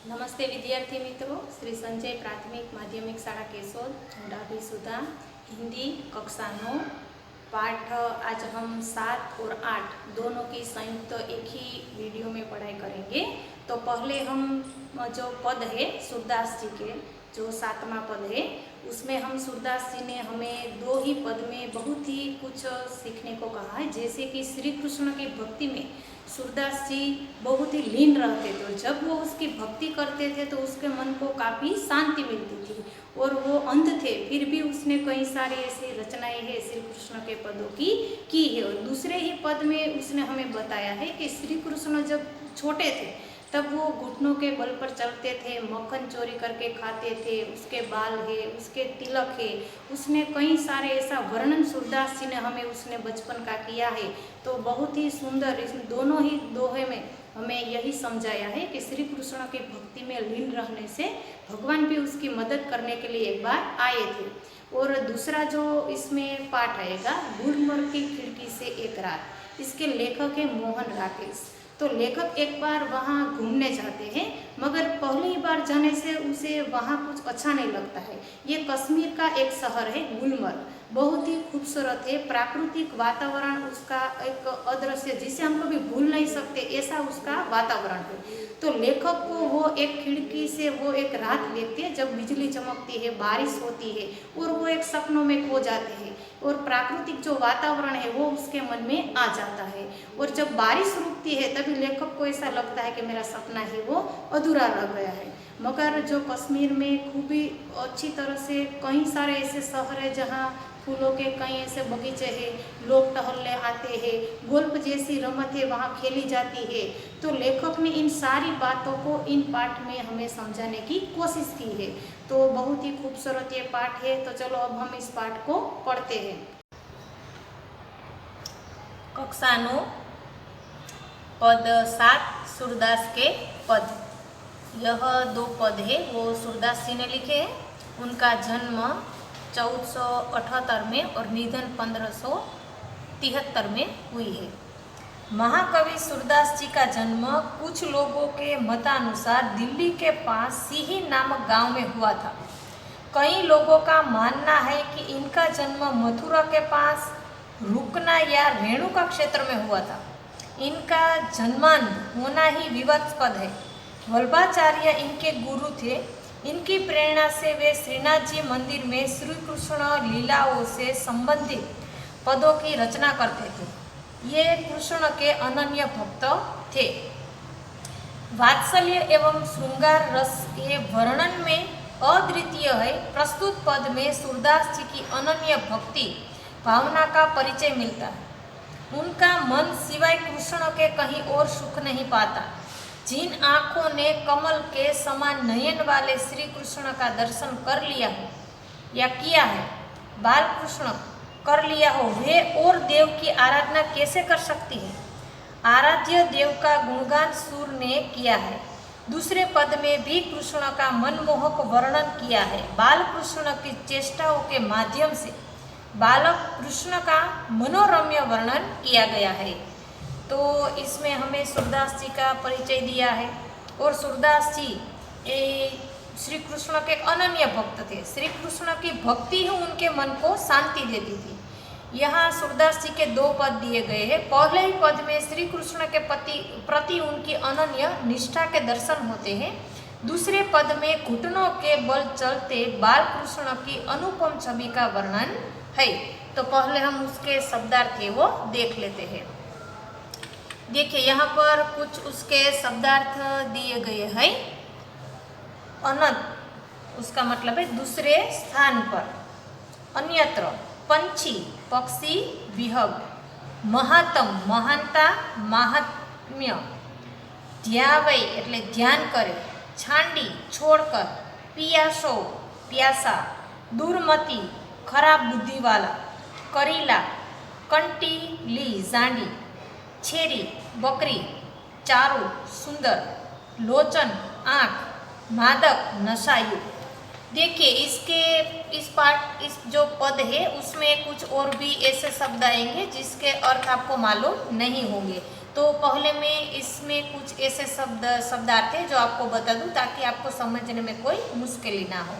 नमस्ते विद्यार्थी मित्रों। श्री संजय प्राथमिक माध्यमिक शाला केशोद डाभी सुधा हिंदी कक्षा 9 पाठ आज हम 7 और 8 दोनों की संयुक्त एक ही वीडियो में पढ़ाई करेंगे। तो पहले हम जो पद है सूरदास जी के जो 7वां पद है उसमें हम सूरदास जी ने हमें 2 ही पद में बहुत ही कुछ सीखने को कहा है। जैसे कि श्री कृष्ण की भक्ति में सूरदास जी बहुत ही लीन रहते थे और जब वो उसकी भक्ति करते थे तो उसके मन को काफ़ी शांति मिलती थी। और वो अंध थे फिर भी उसने कई सारी ऐसी रचनाएं हैं श्री कृष्ण के पदों की है। और दूसरे ही पद में उसने हमें बताया है कि श्री कृष्ण जब छोटे थे तब वो घुटनों के बल पर चलते थे, मक्खन चोरी करके खाते थे, उसके बाल है, उसके तिलक है। उसने कई सारे ऐसा वर्णन सूरदास जी ने हमें उसने बचपन का किया है। तो बहुत ही सुंदर इस दोनों ही दोहे में हमें यही समझाया है कि श्री कृष्ण की भक्ति में लीन रहने से भगवान भी उसकी मदद करने के लिए एक बार आए थे। और दूसरा जो इसमें पाठ आएगा गुलमर्ग की खिड़की से एक रात, इसके लेखक है मोहन राकेश। तो लेखक एक बार वहाँ घूमने जाते हैं मगर पहली बार जाने से उसे वहाँ कुछ अच्छा नहीं लगता है। ये कश्मीर का एक शहर है गुलमर्ग, बहुत ही खूबसूरत है, प्राकृतिक वातावरण उसका एक अदृश्य जिसे हम कभी भूल नहीं सकते ऐसा उसका वातावरण है। तो लेखक को वो एक खिड़की से वो एक रात देखते हैं जब बिजली चमकती है, बारिश होती है और वो एक सपनों में खो जाते हैं और प्राकृतिक जो वातावरण है वो उसके मन में आ जाता है। और जब बारिश रुकती है तभी लेखक को ऐसा लगता है कि मेरा सपना है वो अधूरा रह गया है। मगर जो कश्मीर में खूब ही अच्छी तरह से कई सारे ऐसे शहर है जहाँ फूलों के कई ऐसे बगीचे हैं, लोग टहलने आते हैं, गोल्फ जैसी रमत है वहाँ खेली जाती है। तो लेखक ने इन सारी बातों को इन पाठ में हमें समझाने की कोशिश की है। तो बहुत ही खूबसूरत ये पाठ है। तो चलो अब हम इस पाठ को पढ़ते हैं। कक्षा 9 पद 7 सूरदास के पद। यह 2 पद है वो सूरदास जी ने लिखे हैं। उनका जन्म 1478 में और निधन 1573 में हुई है। महाकवि सूरदास जी का जन्म कुछ लोगों के मतानुसार दिल्ली के पास सीही नामक गांव में हुआ था। कई लोगों का मानना है कि इनका जन्म मथुरा के पास रुकना या रेणुका क्षेत्र में हुआ था। इनका जन्मांध होना ही विवादास्पद है। वल्लभाचार्य इनके गुरु थे। इनकी प्रेरणा से वे श्रीनाथ जी मंदिर में श्री कृष्ण लीलाओं से संबंधित पदों की रचना करते थे। ये कृष्ण के अनन्य भक्त थे। वात्सल्य एवं श्रृंगार रस के वर्णन में अद्वितीय है। प्रस्तुत पद में सूरदास जी की अनन्य भक्ति भावना का परिचय मिलता है। उनका मन सिवाय कृष्ण के कहीं और सुख नहीं पाता। जिन आँखों ने कमल के समान नयन वाले श्री कृष्ण का दर्शन कर लिया हो या किया है, बाल कृष्ण कर लिया हो, वे और देव की आराधना कैसे कर सकती है। आराध्य देव का गुणगान सूर ने किया है। दूसरे पद में भी कृष्ण का मनमोहक वर्णन किया है। बाल कृष्ण की चेष्टाओं के माध्यम से बालक कृष्ण का मनोरम्य वर्णन किया गया है। तो इसमें हमें सूरदास जी का परिचय दिया है। और सूरदास जी श्री कृष्ण के अनन्य भक्त थे। श्री कृष्ण की भक्ति ही उनके मन को शांति देती थी। यहाँ सूरदास जी के 2 पद दिए गए हैं। पहले ही पद में श्री कृष्ण के प्रति उनकी अनन्य निष्ठा के दर्शन होते हैं। दूसरे पद में घुटनों के बल चलते बाल कृष्ण की अनुपम छवि का वर्णन है। तो पहले हम उसके शब्दार्थ है वो देख लेते हैं। देखिए यहाँ पर कुछ उसके शब्दार्थ दिए गए हैं। अनंत, उसका मतलब है दूसरे स्थान पर। अन्यत्र, पंछी, पक्षी, विहग। महतम, महानता, महात्म्य। ध्यावै એટલે ધ્યાન કરે। છાંડી, છોડકર। પિયાસો, પ્યાસા। દુર્મતિ, ખરાબ બુદ્ધિવાલા। કરીલા, કંટીલી, ઝાંડી। छेरी, बकरी। चारू, सुंदर। लोचन, आँख। मादक, नशायुक्त। देखिए इस जो पद है उसमें कुछ और भी ऐसे शब्द आएंगे जिसके अर्थ आपको मालूम नहीं होंगे। तो पहले मैं इसमें कुछ ऐसे शब्दार्थ है जो आपको बता दूं ताकि आपको समझने में कोई मुश्किल ना हो।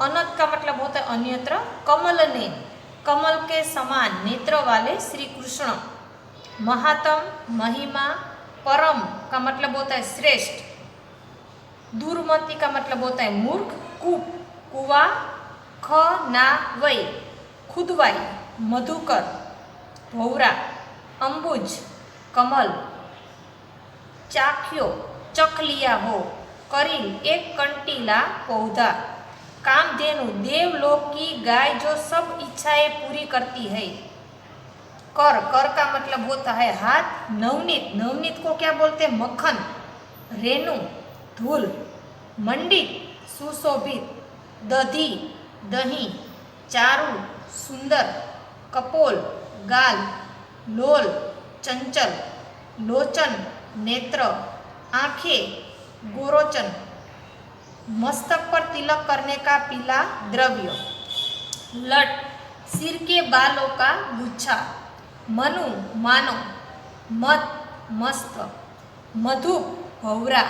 अनंत का मतलब होता है अन्यत्र। कमल नेत्र, कमल के समान नेत्र वाले श्री कृष्ण। महात्म, महिमा। परम का मतलब होता है श्रेष्ठ। दूरमति का मतलब होता है मूर्ख। कूप, कुआ। ख ना वै, खुदवाई। मधुकर, भौरा। अंबुज, कमल। चाख्यो, चख लिया हो। करील, एक कंटीला पौधा। कामधेनु, देवलोक की गाय जो सब इच्छाएं पूरी करती है। कर, कर का मतलब होता है हाथ। नवनीत, नवनीत को क्या बोलते हैं? मक्खन। रेणु, धूल। मंडित, सुशोभित। दधी, दही। चारु, सुंदर। कपोल, गाल। लोल, चंचल। लोचन, नेत्र। आंखें, गोरोचन। मस्तक पर तिलक करने का पीला द्रव्य। लट, सिर के बालों का गुच्छा। मनु, मानो। मत, मस्त। मधु, भौरा।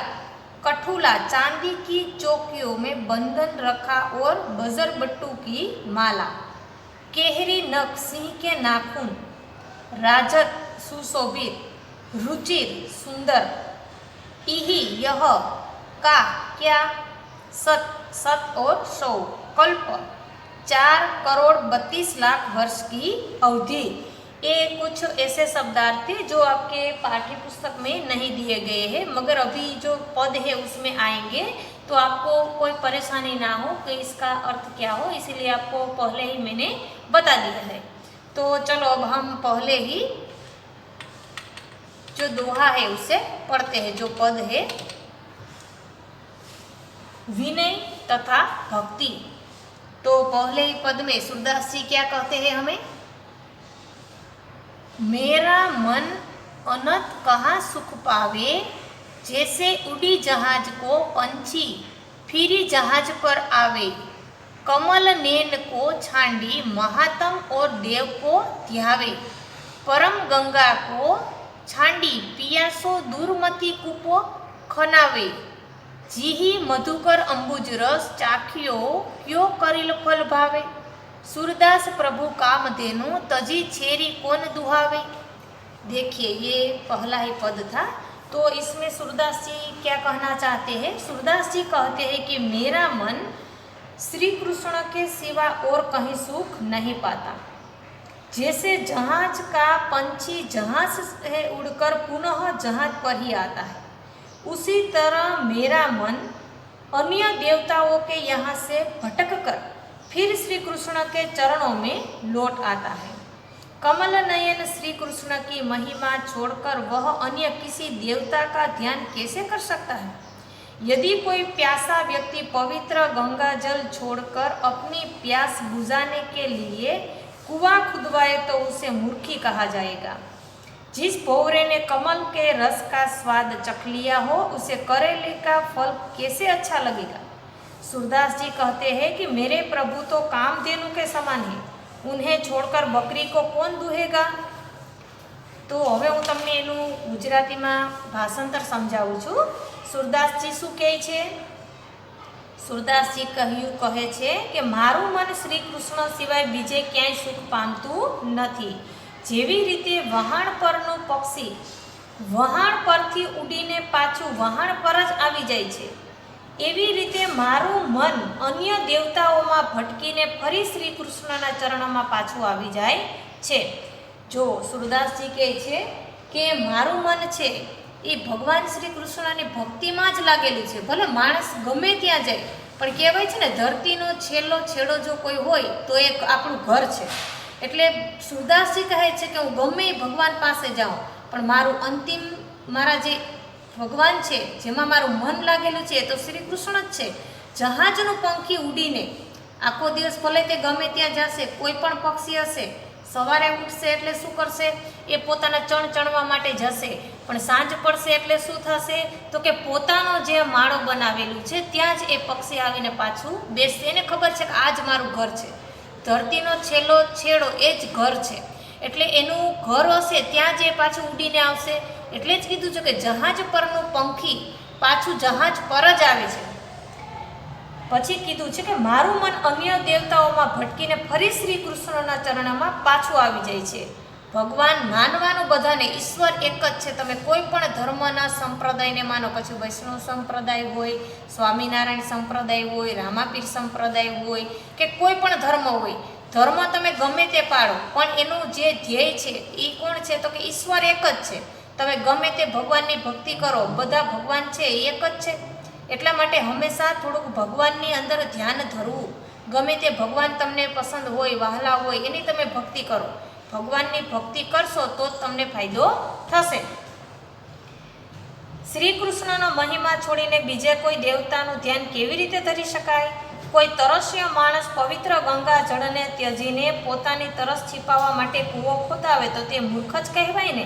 कठुला, चांदी की चौकियों में बंधन रखा और बजरबट्टू की माला। केहरी नख, सिंह के नाखून। राजत, सुशोभित। रुचिर, सुंदर। इही, यह। का, क्या। सत, सत और 100। कल्प, 4,32,00,000 वर्ष की अवधि। ये कुछ ऐसे शब्दार्थ थे जो आपके पाठ्य पुस्तक में नहीं दिए गए हैं, मगर अभी जो पद है उसमें आएंगे, तो आपको कोई परेशानी ना हो कि इसका अर्थ क्या हो, इसीलिए आपको पहले ही मैंने बता दिया है। तो चलो अब हम पहले ही जो दोहा है उसे पढ़ते हैं। जो पद है, विनय तथा भक्ति। तो पहले ही पद में सूरदास जी क्या कहते हैं हमें? मेरा मन अनंत कहाँ सुख पावे, जैसे उड़ी जहाज को पंछी फिरी जहाज पर आवे। कमल नैन को छांडी महात्म और देव को ध्यावे। परम गंगा को छांडी पियासो दूरमती कूपो खनावे। जीही मधुकर अंबुज रस चाखियो क्यों करिल फल भावे। सूरदास प्रभु कामधेनु तजी छेरी कौन दुहावे। देखिए ये पहला ही पद था। तो इसमें सूरदास जी क्या कहना चाहते हैं? सूरदास जी कहते हैं कि मेरा मन श्री कृष्ण के सिवा और कहीं सुख नहीं पाता। जैसे जहाज का पंछी जहाज से उड़कर पुनः जहाज पर ही आता है, उसी तरह मेरा मन अन्य देवताओं के यहाँ से भटक कर फिर श्री कृष्ण के चरणों में लौट आता है। कमल नयन श्री कृष्ण की महिमा छोड़कर वह अन्य किसी देवता का ध्यान कैसे कर सकता है? यदि कोई प्यासा व्यक्ति पवित्र गंगा जल छोड़कर अपनी प्यास बुझाने के लिए कुआं खुदवाए तो उसे मूर्खी कहा जाएगा। जिस भौरे ने कमल के रस का स्वाद चख लिया हो, उसे करेले का फल कैसे अच्छा लगेगा। सूरदास जी कहते हैं कि मेरे प्रभु तो कामधेनु के समान है, उन्हें छोड़कर बकरी को कौन दुहेगा। तो હવે હું તમને એનું ગુજરાતીમાં ભાષાંતર સમજાવું છું। सूरदासजी શું કહે છે? सूरदासजी કહે છે કે મારું મન શ્રી કૃષ્ણ સિવાય બીજે ક્યાંય સુખ પામતું નથી। જેવી રીતે વહાણ પરનું પક્ષી વહાણ પરથી ઉડીને પાછું વહાણ પર જ આવી જાય છે, એવી રીતે મારું મન અન્ય દેવતાઓમાં ભટકીને ફરી શ્રી કૃષ્ણના ચરણોમાં પાછું આવી જાય છે। જો सूरदासजी કહે છે કે મારું મન છે એ ભગવાન શ્રી કૃષ્ણની ભક્તિમાં જ લાગેલું છે। ભલે માણસ ગમે ત્યાં જાય, પણ કહેવાય છે ને ધરતીનો છેલ્લો છેડો જો કોઈ હોય તો એ આપણું ઘર છે। એટલે सूरदासजी કહે છે કે હું ગમે ભગવાન પાસે જાઉં, પણ મારું અંતિમ મારા જે ભગવાન છે જેમાં મારું મન લાગેલું છે તો શ્રી કૃષ્ણ જ છે। જહાજનું પંખી ઉડીને આખો દિવસ ભલે તે ગમે ત્યાં જશે, કોઈ પણ પક્ષી હશે, સવારે ઉઠશે એટલે શું કરશે? એ પોતાના ચણ ચણવા માટે જશે, પણ સાંજ પડશે એટલે શું થશે? તો કે પોતાનો જે માળો બનાવેલું છે ત્યાં જ એ પક્ષી આવીને પાછું બેસશે। એને ખબર છે કે આ જ મારું ઘર છે, ધરતીનો છેલ્લો છેડો એ જ ઘર છે, એટલે એનું ઘર હશે ત્યાં જ એ પાછું ઉડીને આવશે। એટલે જ કીધું છે કે જહાજ પરનું પંખી પાછું જહાજ પર જ આવે છે. પછી કીધું છે કે મારું મન અન્ય દેવતાઓમાં ભટકીને ફરી શ્રી કૃષ્ણના ચરણમાં પાછું આવી જાય છે. ભગવાન માનવાનું બધાને, ઈશ્વર એક જ છે. તમે કોઈ પણ ધર્મના સંપ્રદાયને માનો, પછી વૈષ્ણવ સંપ્રદાય હોય, સ્વામિનારાયણ સંપ્રદાય હોય, રામાપીર સંપ્રદાય હોય કે કોઈ પણ ધર્મ હોય, ધર્મ તમે ગમે તે પાડો, પણ એનું જે ધ્યેય છે એ કોણ છે? તો કે ઈશ્વર એક જ છે. તમે ગમે તે ભગવાનની ભક્તિ કરો, બધા ભગવાન છે એ એક જ છે. એટલા માટે હંમેશા થોડુંક ભગવાનની અંદર ધ્યાન ધરવું. ગમે તે ભગવાન તમને પસંદ હોય, વહાલા હોય, એની તમે ભક્તિ કરો. ભગવાનની ભક્તિ કરશો તો જ તમને ફાયદો થશે. શ્રી કૃષ્ણનો મહિમા છોડીને બીજે કોઈ દેવતાનું ધ્યાન કેવી રીતે ધરી શકાય? કોઈ તરસ્યો માણસ પવિત્ર ગંગા જળને ત્યજીને પોતાની તરસ छिपाવવા માટે કૂવો ખોદાવે તો તે મૂર્ખ જ કહેવાય ને.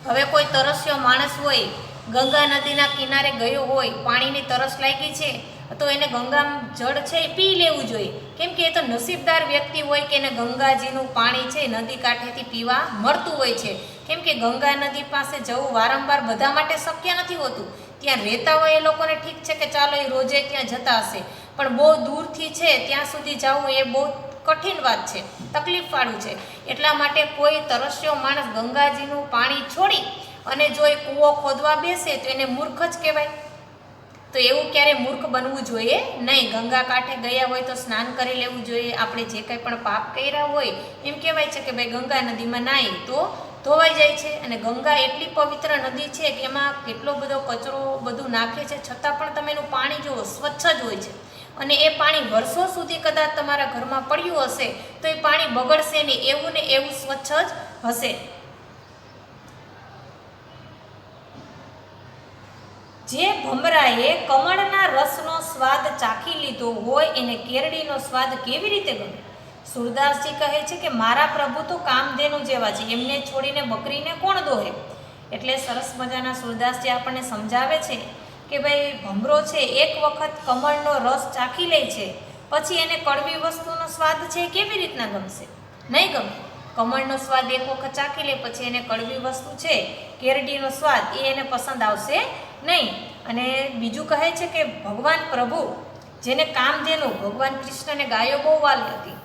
હવે કોઈ તરસ્યો માણસ હોય, ગંગા નદીના કિનારે ગયો હોય, પાણીની તરસ લાગી છે તો એને ગંગા જળ છે એ પી લેવું જોઈએ. કેમ કે એ તો નસીબદાર વ્યક્તિ હોય કે એને ગંગાજીનું પાણી છે નદી કાંઠેથી પીવા મળતું હોય છે. કેમ કે ગંગા નદી પાસે જવું વારંવાર બધા માટે શક્ય નથી હોતું. ત્યાં રહેતા હોય એ લોકોને ઠીક છે કે ચાલો એ રોજે ત્યાં જતા હશે, પણ બહુ દૂરથી છે ત્યાં સુધી જવું એ બહુ કઠિન વાત છે, તકલીફવાળું છે. એટલા માટે કોઈ તરસ્યો માણસ ગંગાજીનું પાણી છોડી અને જો એ કૂવો ખોદવા બેસે તો એને મૂર્ખ જ કહેવાય. તો એવું ક્યારેય મૂર્ખ બનવું જોઈએ નહીં. ગંગા કાંઠે ગયા હોય તો સ્નાન કરી લેવું જોઈએ. આપણે જે કંઈ પણ પાપ કર્યા હોય, એમ કહેવાય છે કે ભાઈ ગંગા નદીમાં નાહી તો ધોવાઈ જાય છે. અને ગંગા એટલી પવિત્ર નદી છે કે એમાં કેટલો બધો કચરો બધું નાખે છે, છતાં પણ તમે એનું પાણી જુઓ, સ્વચ્છ જ હોય છે. અને એ પાણી વર્ષો સુધી કદાચ તમારા ઘરમાં પડ્યું હશે તો એ પાણી બગડશે નહીં, એવું ને એવું સ્વચ્છ જ હશે. જે ભમરાએ કમળના રસનો સ્વાદ ચાખી લીધો હોય એને કેરડીનો સ્વાદ કેવી રીતે ગમે? સુરદાસજી કહે છે કે મારા પ્રભુ તો કામધેનુ જેવા છે, એમને છોડીને બકરીને કોણ દોહે? એટલે સરસ મજાના સુરદાસજી આપણને સમજાવે છે કે ભાઈ ભમરો છે એક વખત કમળનો રસ ચાખી લે છે, પછી એને કડવી વસ્તુનો સ્વાદ છે એ કેવી રીતના ગમશે? નહીં ગમે. કમળનો સ્વાદ એક વખત ચાખી લે પછી એને કડવી વસ્તુ છે કેરડીનો સ્વાદ એ એને પસંદ આવશે નહીં. અને બીજું કહે છે કે ભગવાન પ્રભુ જેને કામધેનુ, ભગવાન કૃષ્ણને ગાયો બહુ વાલી હતી.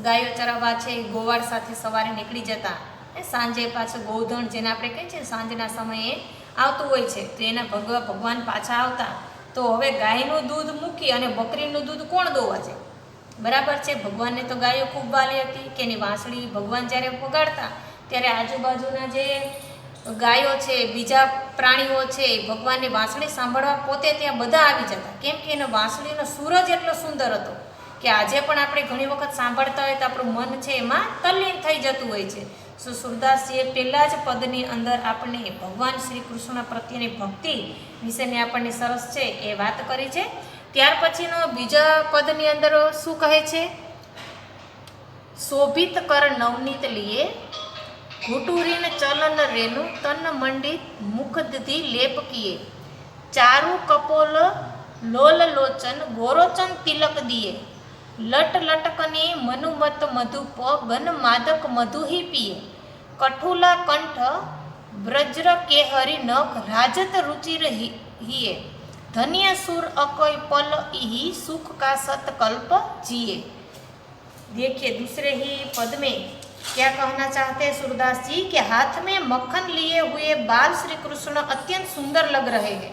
ગાયો ચરાવવા છે ગોવાળ સાથે સવારે નીકળી જતા, સાંજે પાછું ગોધણ જેને આપણે કહીએ છીએ સાંજના સમયે આવતું હોય છે, તો એના ભગવાન પાછા આવતા. તો હવે ગાયનું દૂધ મૂકી અને બકરીનું દૂધ કોણ દોવા છે? બરાબર છે. ભગવાનને તો ગાયો ખૂબ વાલી હતી કે એની વાંસળી ભગવાન જ્યારે વગાડતા ત્યારે આજુબાજુના જે ગાયો છે, બીજા પ્રાણીઓ છે, ભગવાનની વાંસળી સાંભળવા પોતે ત્યાં બધા આવી જતા. કેમ કે એનો વાંસળીનો સૂર જ એટલો સુંદર હતો કે આજે પણ આપણે ઘણી વખત સાંભળતા હોય તો આપણું મન છે એમાં તલ્લીન થઈ જતું હોય છે. સુરદાસજીએ પહેલાં જ પદની અંદર આપણને ભગવાન શ્રી કૃષ્ણ પ્રત્યેની ભક્તિ વિશેની આપણને સરસ છે એ વાત કરી છે. ત્યાર પછીનો બીજા પદની અંદર શું કહે છે? શોભિત કર નવનીત લીએ ઘૂટુરીન ચલન રેનું તન મંડિત મુખદધી લેપ કિએ ચારુ કપોલ લોલ લોચન ગોરોચન તિલક દિએ લટ લટકની મનુમત મધુપ ગન માદક મધુહી પીએ કઠુલા કંઠ વ્રજ્ર કેહરી નખ રાજત रुचिर हिए धन्य सुर अकोय पल इही सुख का सतकल्प जिए। देखिए दूसरे ही पद में क्या कहना चाहते हैं सूरदास जी कि हाथ में मक्खन लिए हुए बाल श्री कृष्ण अत्यंत सुंदर लग रहे हैं।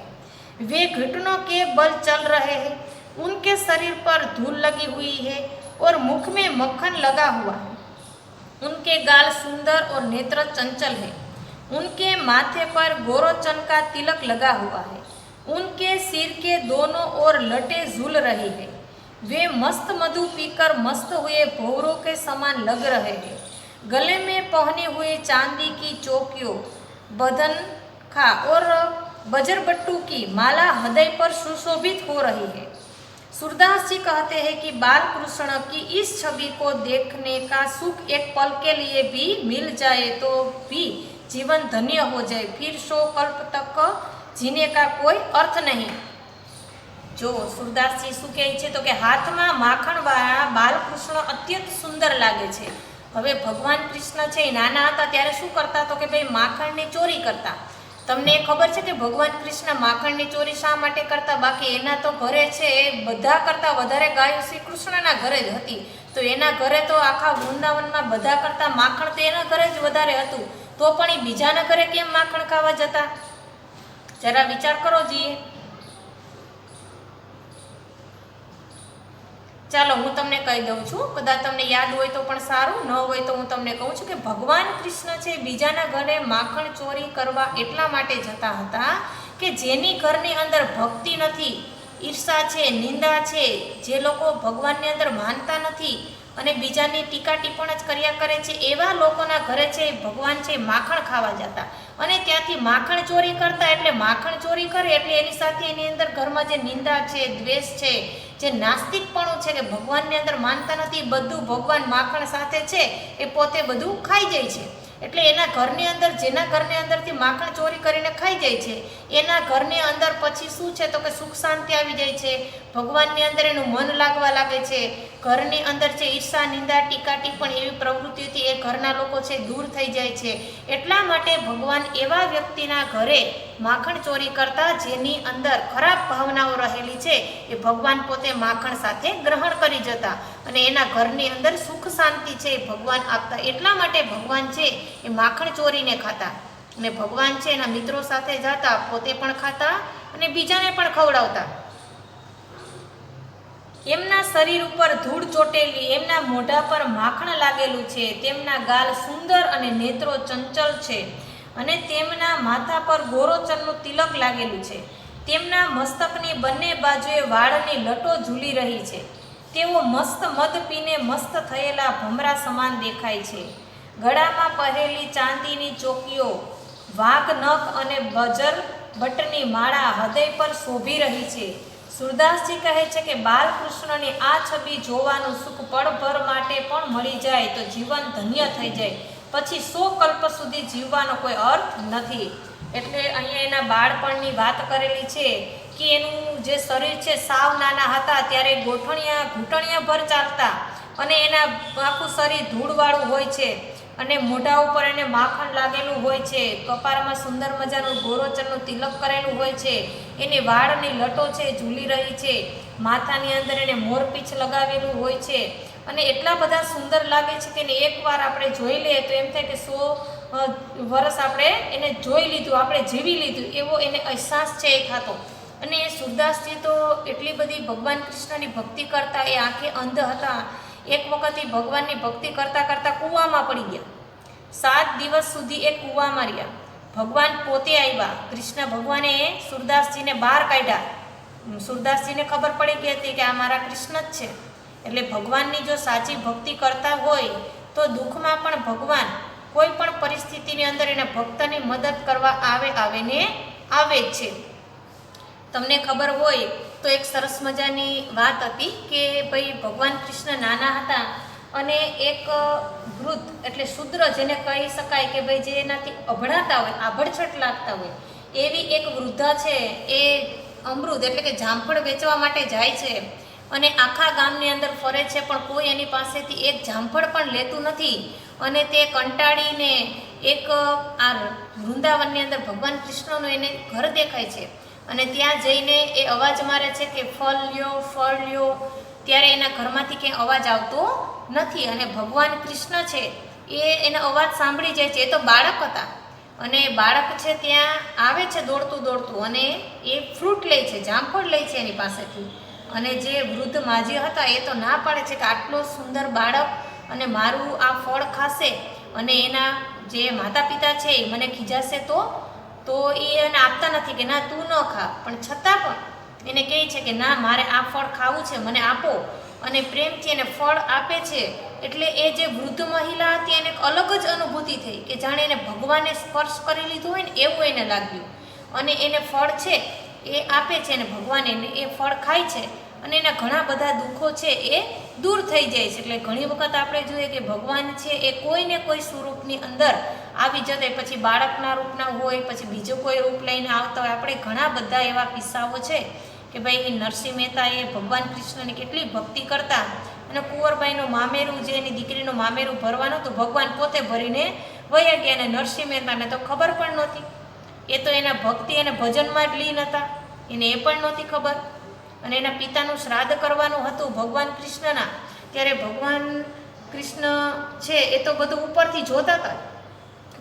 वे घुटनों के बल चल रहे हैं, उनके शरीर पर धूल लगी हुई है और मुख में मक्खन लगा हुआ है। उनके गाल सुंदर और नेत्र चंचल है। उनके माथे पर गोरोचन का तिलक लगा हुआ है। उनके सिर के दोनों ओर लटें झूल रही है। वे मस्त मधु पीकर मस्त हुए भौरों के समान लग रहे हैं। गले में पहने हुए चांदी की चौकियों बदन खा और बजरबट्टू की माला हृदय पर सुशोभित हो रही है। सूरदास जी कहते हैं कि बाल कृष्ण की इस छवि को देखने का सुख एक पल के लिए भी मिल जाए तो भी जीवन धन्य हो जाए, फिर 100 कल्प तक जीने का कोई अर्थ नहीं। जो सूरदास जी શું કહે છે તો કે હાથમાં માખણવાળા બાલકૃષ્ણ અત્યંત સુંદર લાગે છે। હવે ભગવાન કૃષ્ણ છે નાના હતા ત્યારે શું કરતા તો કે ભાઈ માખણની ચોરી કરતા, તમને ખબર છે કે ભગવાન કૃષ્ણ માખણની ચોરી શા માટે કરતા? બાકી એના તો ઘરે છે એ બધા કરતાં વધારે ગાયો શ્રી કૃષ્ણના ઘરે જ હતી. તો એના ઘરે તો આખા વૃંદાવનમાં બધા કરતાં માખણ તો એના ઘરે જ વધારે હતું. તો પણ એ બીજાના ઘરે કેમ માખણ ખાવા જતા? જરા વિચાર કરો જીએ. ચાલો હું તમને કહી દઉં છું, કદાચ તમને યાદ હોય તો પણ સારું, ન હોય તો હું તમને કહું છું કે ભગવાન કૃષ્ણ છે બીજાના ઘરે માખણ ચોરી કરવા એટલા માટે જતા હતા કે જેની ઘરની અંદર ભક્તિ નથી, ઈર્ષા છે, નિંદા છે, જે લોકો ભગવાનની અંદર માનતા નથી અને બીજાની ટીકા ટિપ્પણ જ કર્યા કરે છે, એવા લોકોના ઘરે છે ભગવાન છે માખણ ખાવા જતા અને ત્યાંથી માખણ ચોરી કરતા. એટલે માખણ ચોરી કરે એટલે એની સાથે એની અંદર ઘરમાં જે નિંદા છે, દ્વેષ છે, જે નાસ્તિકપણું છે કે ભગવાનની અંદર માનતા નથી, બધું ભગવાન માખણ સાથે છે એ પોતે બધું ખાઈ જાય છે. એટલે એના ઘરની અંદર, જેના ઘરની અંદરથી માખણ ચોરી કરીને ખાઈ જાય છે, એના ઘરની અંદર પછી શું છે તો કે સુખ શાંતિ આવી જાય છે, ભગવાનની અંદર એનું મન લાગવા લાગે છે. ઘરની અંદર છે ઈર્ષા, નિંદા, ટીકા ટિપ્પણ એવી પ્રવૃત્તિઓથી એ ઘરના લોકો છે દૂર થઈ જાય છે. એટલા માટે ભગવાન એવા વ્યક્તિના ઘરે માખણ ચોરી કરતા જેની અંદર ખરાબ ભાવનાઓ રહેલી છે એ ભગવાન પોતે માખણ સાથે ગ્રહણ કરી જતા અને એના ઘરની અંદર સુખ શાંતિ છે એ ભગવાન આપતા. એટલા માટે ભગવાન છે એ માખણ ચોરીને ખાતા અને ભગવાન છે એના મિત્રો સાથે જતા, પોતે પણ ખાતા અને બીજાને પણ ખવડાવતા. એમના શરીર ઉપર ધૂળ ચોટેલી, એમના મોઢા પર માખણ લાગેલું છે, તેમના ગાલ સુંદર અને નેત્રો ચંચલ છે અને તેમના માથા પર ગોરોચનનું તિલક લાગેલું છે. તેમના મસ્તકની બંને બાજુએ વાળની લટો ઝૂલી રહી છે. તેઓ મસ્ત મદ પીને મસ્ત થયેલા ભમરા સમાન દેખાય છે. ગળામાં પહેરેલી ચાંદીની ચોકીઓ, વાઘ નખ અને બજર બટની માળા હૃદય પર શોભી રહી છે. સુરદાસજી કહે છે કે બાલકૃષ્ણની આ છબી જોવાનું સુખ પળભર માટે પણ મળી જાય તો જીવન ધન્ય થઈ જાય, પછી 100 કલ્પ સુધી જીવવાનો કોઈ અર્થ નથી. એટલે અહીંયા એના બાળપણની વાત કરેલી છે કે એનું જે શરીર છે સાવ નાના હતા ત્યારે ઘૂંટણિયા ભર ચાલતા અને એના આખું શરીર ધૂળવાળું હોય છે અને મોઢા ઉપર એને માખણ લાગેલું હોય છે, કપાળમાં સુંદર મજાનું ગોરોચનનું તિલક કરેલું હોય છે, એની વાળની લટો છે ઝૂલી રહી છે, માથાની અંદર એને મોરપીંછ લગાવેલું હોય છે અને એટલા બધા સુંદર લાગે છે કે એને એકવાર આપણે જોઈ લઈએ તો એમ થાય કે 100 વર્ષ આપણે એને જોઈ લીધું, આપણે જીવી લીધું એવો એને અહેસાસ છે એ થતો. અને સુરદાસજી તો એટલી બધી ભગવાન કૃષ્ણની ભક્તિ કરતા, એ આંખે અંધ હતા. એક વખત એ ભગવાનની ભક્તિ કરતાં કરતાં કૂવામાં પડી ગયા. 7 દિવસ સુધી એ કૂવામાં રહ્યા. ભગવાન પોતે આવ્યા, કૃષ્ણ ભગવાને સુરદાસજીને બહાર કાઢ્યા. સુરદાસજીને ખબર પડી ગઈ હતી કે આ મારા કૃષ્ણ જ છે. એટલે ભગવાનની જો સાચી ભક્તિ કરતા હોય તો દુઃખમાં પણ ભગવાન કોઈ પણ પરિસ્થિતિની અંદર એના ભક્તની મદદ કરવા આવે જ છે. તમને ખબર હોય તો એક સરસ મજાની વાત હતી કે ભાઈ ભગવાન કૃષ્ણ નાના હતા અને એક વૃદ્ધ એટલે શૂદ્ર જેને કહી શકાય કે ભાઈ જે એનાથી અભણાતા હોય, આભડછટ લાગતા હોય એવી એક વૃદ્ધા છે એ અમૃત એટલે કે જામફળ વેચવા માટે જાય છે અને આખા ગામની અંદર ફરે છે પણ કોઈ એની પાસેથી એક જામફળ પણ લેતું નથી અને તે કંટાળીને એક આ વૃંદાવનની અંદર ભગવાન કૃષ્ણનું એને ઘર દેખાય છે અને ત્યાં જઈને એ અવાજ મારે છે કે ફળ લ્યો, ફળ લ્યો. ત્યારે એના ઘરમાંથી ક્યાંય અવાજ આવતો નથી અને ભગવાન કૃષ્ણ છે એ એનો અવાજ સાંભળી જાય છે. એ તો બાળક હતા અને બાળક છે ત્યાં આવે છે દોડતું અને એ ફ્રૂટ લે છે, જામફળ લે છે એની પાસેથી. અને જે વૃદ્ધ માજી હતા એ તો ના પાડે છે કે આટલો સુંદર બાળક અને મારું આ ફળ ખાશે અને એના જે માતા પિતા છે એ મને ખીજાશે તો એ એને આપતા નથી કે ના તું ન ખા, પણ છતાં પણ એને કહે છે કે ના મારે આ ફળ ખાવું છે, મને આપો. અને પ્રેમથી એને ફળ આપે છે. એટલે એ જે વૃદ્ધ મહિલા હતી એને એક અલગ જ અનુભૂતિ થઈ કે જાણે એને ભગવાને સ્પર્શ કરી લીધું હોય ને એવું એને લાગ્યું અને એને ફળ છે એ આપે છે અને ભગવાન એને એ ફળ ખાય છે અને એના ઘણા બધા દુઃખો છે એ દૂર થઈ જાય છે. એટલે ઘણી વખત આપણે જોઈએ કે ભગવાન છે એ કોઈને કોઈ સ્વરૂપની અંદર આવી જતા, પછી બાળકના રૂપના હોય, પછી બીજો કોઈ રૂપ લઈને આવતા હોય. આપણે ઘણા બધા એવા કિસ્સાઓ છે કે ભાઈ નરસિંહ મહેતા એ ભગવાન કૃષ્ણની કેટલી ભક્તિ કરતા અને કુંવરબાઈનું મામેરું જે એની દીકરીનું મામેરું ભરવાનું હતું ભગવાન પોતે ભરીને વયા ગયા અને નરસિંહ મહેતાને તો ખબર પણ નહોતી. એ તો એના ભક્તિ અને ભજનમાં જ લીન હતા, એને એ પણ નહોતી ખબર. અને એના પિતાનું શ્રાદ્ધ કરવાનું હતું ભગવાન કૃષ્ણના, ત્યારે ભગવાન કૃષ્ણ છે એ તો બધું ઉપરથી જોતા હતા.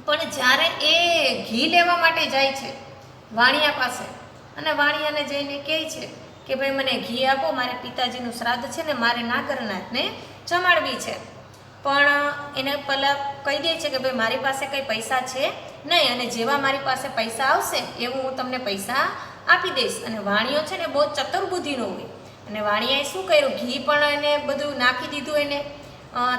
પણ જ્યારે એ ઘી લેવા માટે જાય છે વાણિયા પાસે, અને વાણિયાને જઈને કહે છે કે ભાઈ મને ઘી આપો, મારે પિતાજીનું શ્રાદ્ધ છે ને મારે નાગરનાથને જમાડવી છે. પણ એને પહેલાં કહી દે છે કે ભાઈ મારી પાસે કંઈ પૈસા છે નહીં, અને જેવા મારી પાસે પૈસા આવશે એવું હું તમને પૈસા આપી દઈશ. અને વાણિયો છે ને બહુ ચતુર બુદ્ધિનો હોય, અને વાણિયાએ શું કર્યું, ઘી પણ એને બધું નાખી દીધું એને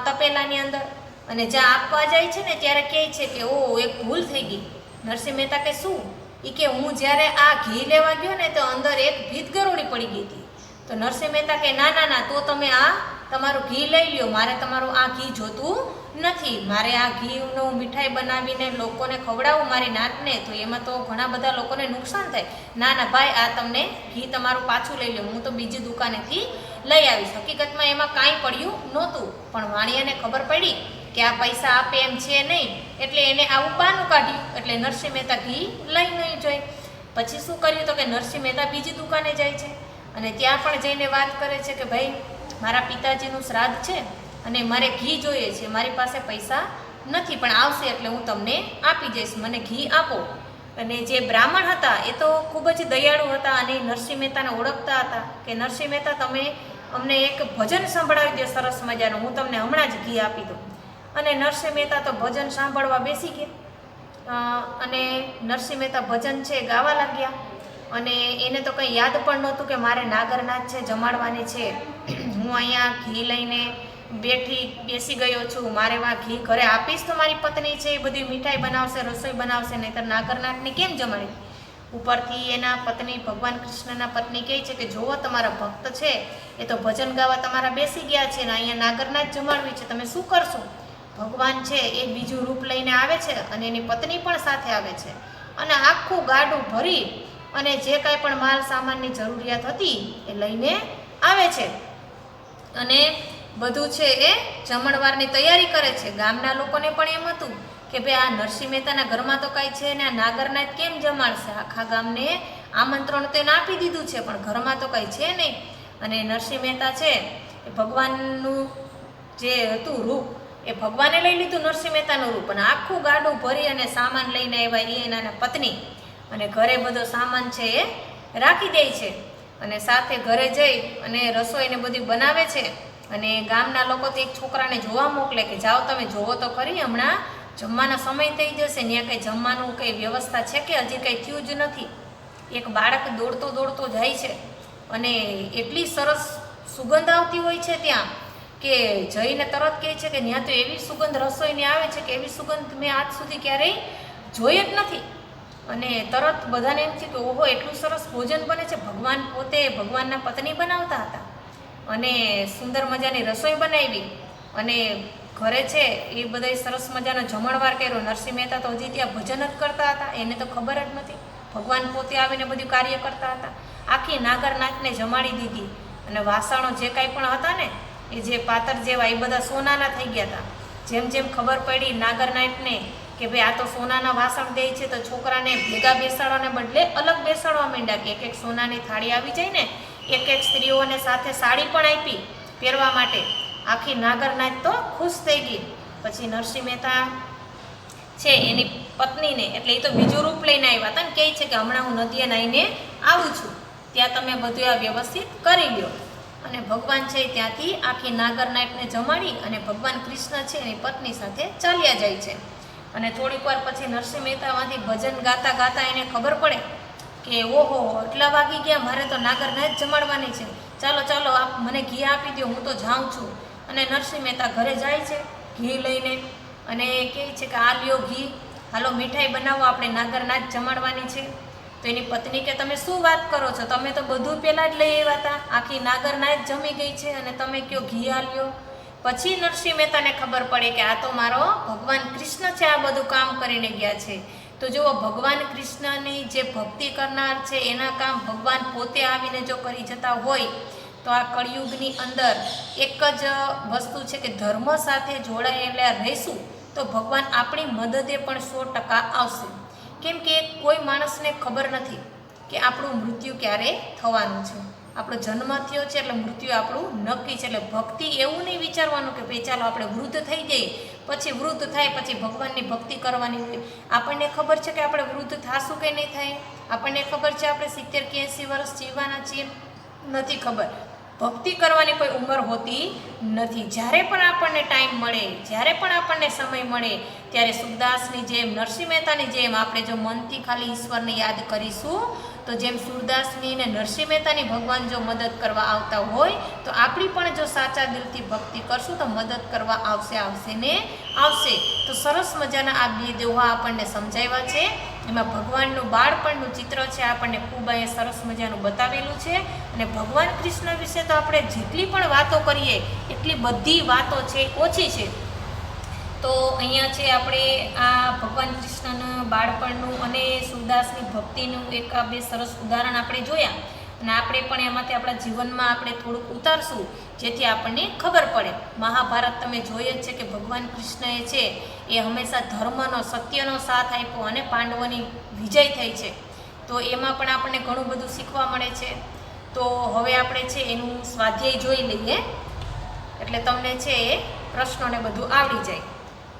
તપેલાની અંદર. અને જ્યાં આપવા જાય છે ને ત્યારે કહે છે કે ઓ એક ભૂલ થઈ ગઈ. નરસિંહ મહેતા કે શું? એ કે હું જ્યારે આ ઘી લેવા ગયો ને તો અંદર એક ભીત ગરોળી પડી ગઈ હતી. તો નરસિંહ મહેતા કે ના ના ના, તો તમે આ તમારું ઘી લઈ લ્યો, મારે તમારું આ ઘી જોતું નથી. મારે આ ઘીનું મીઠાઈ બનાવીને લોકોને ખવડાવું મારી નાતને, તો એમાં તો ઘણા બધા લોકોને નુકસાન થાય. ના ના ભાઈ, આ તમને ઘી તમારું પાછું લઈ લો, હું તો બીજી દુકાનેથી લઈ આવીશ. હકીકતમાં એમાં કાંઈ પડ્યું નહોતું, પણ વાણિયાને ખબર પડી કે આ પૈસા આપે એમ છે નહીં, એટલે એને આવું બહાનું કાઢ્યું. એટલે નરસિંહ મહેતા ઘી લઈ નહીં જોઈ. પછી શું કર્યું તો કે નરસિંહ મહેતા બીજી દુકાને જાય છે, અને ત્યાં પણ જઈને વાત કરે છે કે ભાઈ મારા પિતાજીનું શ્રાદ્ધ છે અને મારે ઘી જોઈએ છે, મારી પાસે પૈસા નથી, પણ આવશે એટલે હું તમને આપી દઈશ, મને ઘી આપો. અને જે બ્રાહ્મણ હતા એ તો ખૂબ જ દયાળુ હતા, અને નરસિંહ મહેતાને ઓળખતા હતા કે નરસિંહ મહેતા તમે અમને એક ભજન સંભળાવી દો સરસ મજાનું, હું તમને હમણાં જ ઘી આપી દઉં. અને નરસિંહ મહેતા તો ભજન સાંભળવા બેસી ગયા, અને નરસિંહ મહેતા ભજન છે ગાવા લાગ્યા. અને એને તો કંઈ યાદ પણ નહોતું કે મારે નાગરનાથ છે જમાડવાની છે, હું અહીંયા ઘી લઈને બેસી ગયો છું, મારે વા ઘી ઘરે આપીશ તો મારી પત્ની છે એ બધી મીઠાઈ બનાવશે, રસોઈ બનાવશે, નહીંતર નાગરનાથને કેમ જમાડી. ઉપરથી એના પત્ની ભગવાન કૃષ્ણના પત્ની કહે છે કે જુઓ તમારા ભક્ત છે એ તો ભજન ગાવા તમારા બેસી ગયા છે ને અહીંયા નાગરનાથ જમાડવી છે, તમે શું કરશો? ભગવાન છે એ બીજું રૂપ લઈને આવે છે, અને એની પત્ની પણ સાથે આવે છે, અને આખું ગાડું ભરી અને જે કાંઈ પણ માલ સામાનની જરૂરિયાત હતી એ લઈને આવે છે, અને બધું છે એ જમણવારની તૈયારી કરે છે. ગામના લોકોને પણ એમ હતું કે ભાઈ આ નરસિંહ મહેતાના ઘરમાં તો કાંઈ છે ને આ નાગરનાથ કેમ જમાડશે, આખા ગામને આમંત્રણ તો એને આપી દીધું છે પણ ઘરમાં તો કાંઈ છે નહીં. અને નરસિંહ મહેતા છે એ ભગવાનનું જે હતું રૂપ એ ભગવાને લઈ લીધું, નરસિંહ મહેતાનું રૂપ, અને આખું ગાડું ભરી અને સામાન લઈને આવ્યા એ એના પત્ની, અને ઘરે બધો સામાન છે એ રાખી દે છે, અને સાથે ઘરે જઈ અને રસોઈને બધી બનાવે છે. અને ગામના લોકો તો એક છોકરાને જોવા મોકલે કે જાઓ તમે જોવો તો ખરી, હમણાં જમવાનો સમય થઈ જશે, ત્યાં કંઈ જમવાનું કંઈ વ્યવસ્થા છે કે હજી કંઈ થયું જ નથી. એક બાળક દોડતો દોડતો જાય છે, અને એટલી સરસ સુગંધ આવતી હોય છે ત્યાં કે જઈને તરત કહે છે કે ત્યાં તો એવી સુગંધ રસોઈની આવે છે કે એવી સુગંધ મેં આજ સુધી ક્યારેય જોઈ જ નથી. અને તરત બધાને એમ થયું કે ઓહો એટલું સરસ ભોજન બને છે. ભગવાન પોતે ભગવાનના પત્ની બનાવતા હતા, અને સુંદર મજાની રસોઈ બનાવી, અને ઘરે છે એ બધાય સરસ મજાનો જમણવાર કર્યો. નરસિંહ મહેતા તો હજી ત્યાં ભજન જ કરતા હતા, એને તો ખબર જ નથી. ભગવાન પોતે આવીને બધું કાર્ય કરતા હતા. આખી નાગરનાથને જમાડી દીધી, અને વાસણો જે કાંઈ પણ હતા ને એ જે પાતર જેવા એ બધા સોનાના થઈ ગયા હતા. જેમ જેમ ખબર પડી નાગરનાથને કે ભાઈ આ તો સોનાના વાસણ દે છે, તો છોકરાને ભેગા બેસાડવાને બદલે અલગ બેસાડવા માંડ્યા કે એક એક સોનાની થાળી આવી જાય ને, એક એક સ્ત્રીઓને સાથે સાડી પણ આપી પહેરવા માટે. આખી નાગરનાથ તો ખુશ થઈ ગઈ. પછી નરસિંહ મહેતા છે એની પત્નીને, એટલે એ તો બીજું રૂપ લઈને આવ્યા હતા ને, કહે છે કે હમણાં હું નદીએ નાહીને આવું છું, ત્યાં તમે બધું આ વ્યવસ્થિત કરી લ્યો. અને ભગવાન છે ત્યાંથી આખી નાગરનાથને જમાડી અને ભગવાન કૃષ્ણ છે એની પત્ની સાથે ચાલ્યા જાય છે. અને થોડીક વાર પછી નરસિંહ મહેતામાંથી ભજન ગાતા ગાતા એને ખબર પડે કે ઓહો એટલા વાગી ગયા, મારે તો નાગરનાથ જમાડવાની છે, ચાલો ચાલો આપ મને ઘી આપી દો, હું તો જાઉં છું. અને નરસિંહ મહેતા ઘરે જાય છે ઘી લઈને, અને કહે છે કે આ લ્યો ઘી, હાલો મીઠાઈ બનાવો, આપણે નાગરનાથ જમાડવાની છે. તો એની પત્ની કે તમે શું વાત કરો છો, તમે તો બધું પહેલાં જ લઈ આવ્યા હતા, આખી નાગરનાથ જમી ગઈ છે અને તમે કહો ઘી આ લ્યો. પછી નરસિંહ મહેતાને ખબર પડે કે આ તો મારો ભગવાન કૃષ્ણ છે, આ બધું કામ કરીને ગયા છે. તો જુઓ ભગવાન કૃષ્ણની જે ભક્તિ કરનાર છે એના કામ ભગવાન પોતે આવીને જો કરી જતા હોય તો આ કળિયુગની અંદર એક જ વસ્તુ છે કે ધર્મ સાથે જોડાયેલા રહીશું તો ભગવાન આપણી મદદે પણ 100% આવશે. કેમ કે કોઈ માણસને ખબર નથી કે આપણું મૃત્યુ ક્યારે થવાનું છે. આપણો જન્મ થયો છે એટલે મૃત્યુ આપણું નક્કી છે. એટલે ભક્તિ એવું નહીં વિચારવાનું કે ભાઈ ચાલો આપણે વૃદ્ધ થઈ જઈએ, પછી વૃદ્ધ થાય પછી ભગવાનની ભક્તિ કરવાની હોય. આપણને ખબર છે કે આપણે વૃદ્ધ થાશું કે નહીં થાય, આપણને ખબર છે આપણે 70 કે 80 વર્ષ જીવવાના છીએ, નથી ખબર. ભક્તિ કરવાની કોઈ ઉંમર હોતી નથી. જ્યારે પણ આપણને ટાઈમ મળે, જ્યારે પણ આપણને સમય મળે ત્યારે સુરદાસની જેમ, નરસિંહ મહેતાની જેમ આપણે જો મનથી ખાલી ઈશ્વરને યાદ કરીશું તો જેમ સુરદાસની ને નરસિંહ મહેતાની ભગવાન જો મદદ કરવા આવતા હોય તો આપણી પણ જો સાચા દિલથી ભક્તિ કરશું તો મદદ કરવા આવશે ને આવશે. તો સરસ મજાના આ બે દોહા આપણને સમજાવ્યા છે. એમાં ભગવાનનું બાળપણનું ચિત્ર છે, આપણને ખૂબ અહીંયા સરસ મજાનું બતાવેલું છે. અને ભગવાન કૃષ્ણ વિશે તો આપણે જેટલી પણ વાતો કરીએ એટલી બધી વાતો છે ઓછી છે. તો અહીંયા છે આપણે આ ભગવાન કૃષ્ણના બાળપણનું અને સુરદાસની ભક્તિનું એક આ બે સરસ ઉદાહરણ આપણે જોયા. અને આપણે પણ એમાંથી આપણા જીવનમાં આપણે થોડુંક ઉતારશું જેથી આપણને ખબર પડે. મહાભારત તમે જોઈએ જ છે કે ભગવાન કૃષ્ણએ છે એ હંમેશા ધર્મનો, સત્યનો સાથ આપ્યો અને પાંડવોની વિજય થઈ છે. તો એમાં પણ આપણને ઘણું બધું શીખવા મળે છે. તો હવે આપણે છે એનું સ્વાધ્યાય જોઈ લઈએ એટલે તમને છે એ પ્રશ્નોને બધું આવડી જાય.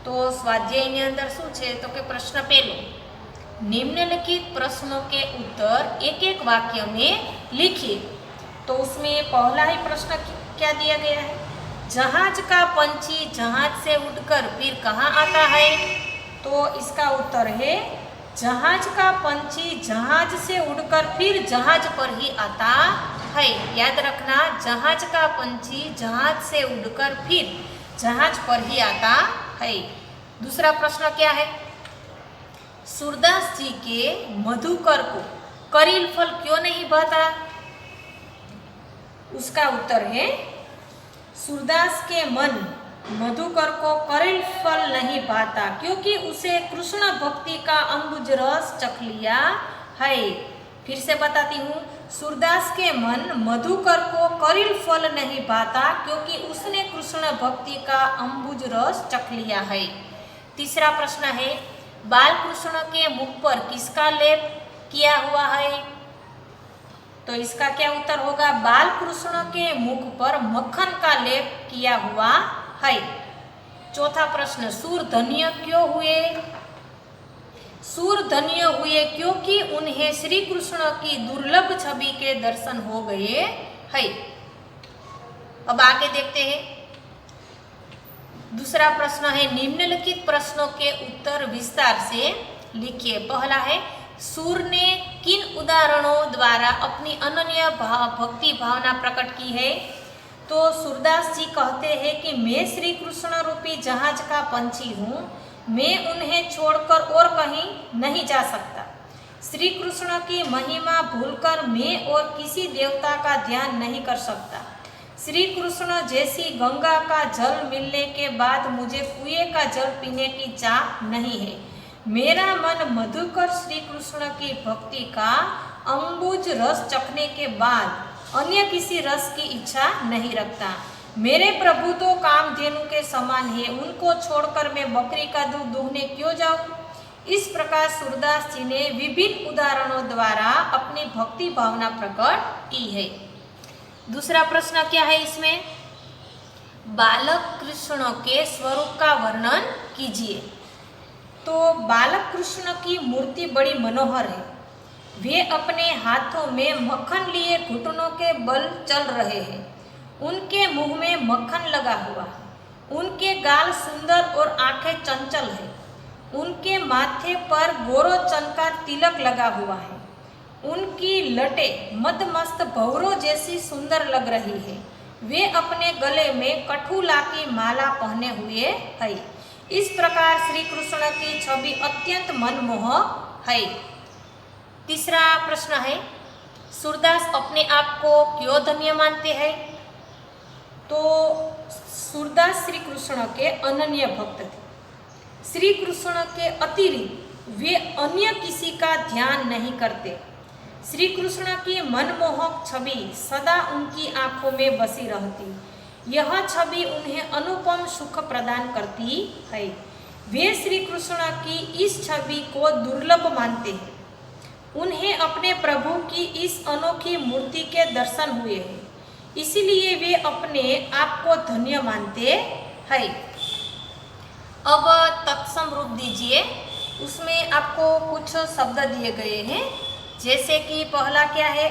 તો સ્વાધ્યાયની અંદર શું છે તો કે प्रश्न पहला, निम्नलिखित प्रश्नों के उत्तर एक एक वाक्य में लिखिए. तो उसमें पहला ही प्रश्न क्या दिया गया है, जहाज का पंछी जहाज से उड़कर फिर कहाँ आता है. तो इसका उत्तर है जहाज का पंछी जहाज से उड़कर फिर जहाज पर ही आता है. याद रखना, जहाज का पंछी जहाज से उड़कर फिर जहाज पर ही आता है. दूसरा प्रश्न क्या है, सूरदास जी के मधुकर को करील फल क्यों नहीं भाता. उसका उत्तर है सूरदास के मन मधुकर को करील फल नहीं भाता क्योंकि उसे कृष्ण भक्ति का अम्बुज रस चख लिया है. फिर से बताती हूँ, सूरदास के मन मधुकर को करील फल नहीं भाता क्योंकि उसने कृष्ण भक्ति का अम्बुज रस चख लिया है. तीसरा प्रश्न है, बाल कृष्ण के मुख पर किसका लेप किया हुआ है. तो इसका क्या उत्तर होगा, बाल कृष्ण के मुख पर मक्खन का लेप किया हुआ है. चौथा प्रश्न, सूर धन्य क्यों हुए. सूर धन्य हुए क्योंकि उन्हें श्री कृष्ण की दुर्लभ छवि के दर्शन हो गए हैं. अब आगे देखते हैं. दूसरा प्रश्न है, निम्नलिखित प्रश्नों के उत्तर विस्तार से लिखिए. पहला है, सूर ने किन उदाहरणों द्वारा अपनी अनन्य भक्ति भावना प्रकट की है. तो सूरदास जी कहते हैं कि मैं श्री कृष्ण रूपी जहाज का पंछी हूँ, मैं उन्हें छोड़कर और कहीं नहीं जा सकता. श्री कृष्ण की महिमा भूलकर मैं और किसी देवता का ध्यान नहीं कर सकता. श्री कृष्ण जैसी गंगा का जल मिलने के बाद मुझे कुएं का जल पीने की चाह नहीं है. मेरा मन मधुकर श्री कृष्ण की भक्ति का अम्बुज रस चखने के बाद अन्य किसी रस की इच्छा नहीं रखता. मेरे प्रभु तो कामधेनु के समान है, उनको छोड़कर मैं बकरी का दूध दूहने क्यों जाऊं. इस प्रकार सूरदास जी ने विभिन्न उदाहरणों द्वारा अपनी भक्ति भावना प्रकट की है. दूसरा प्रश्न क्या है इसमें, बालक कृष्ण के स्वरूप का वर्णन कीजिए. तो बालक कृष्ण की मूर्ति बड़ी मनोहर है. वे अपने हाथों में मक्खन लिए घुटनों के बल चल रहे हैं. उनके मुंह में मक्खन लगा हुआ है. उनके गाल सुंदर और आंखें चंचल है. उनके माथे पर गोरोचन का तिलक लगा हुआ है. उनकी लटें मदमस्त भंवरों जैसी सुंदर लग रही है. वे अपने गले में कठुला की माला पहने हुए है. इस प्रकार श्री कृष्ण की छवि अत्यंत मनमोहक है. तीसरा प्रश्न है, सूरदास अपने आप को क्यों धन्य मानते हैं. तो सूरदास श्री कृष्ण के अनन्य भक्त थे. श्री कृष्ण के अतिरिक्त वे अन्य किसी का ध्यान नहीं करते. श्री कृष्ण की मनमोहक छवि सदा उनकी आंखों में बसी रहती. यह छवि उन्हें अनुपम सुख प्रदान करती है. वे श्री कृष्ण की इस छवि को दुर्लभ मानते हैं। उन्हें अपने प्रभु की इस अनोखी मूर्ति के दर्शन हुए हैं, इसलिए वे अपने आप को धन्य मानते हैं। अब तत्सम रूप दीजिए। उसमें आपको कुछ शब्द दिए गए हैं, जैसे कि पहला क्या है,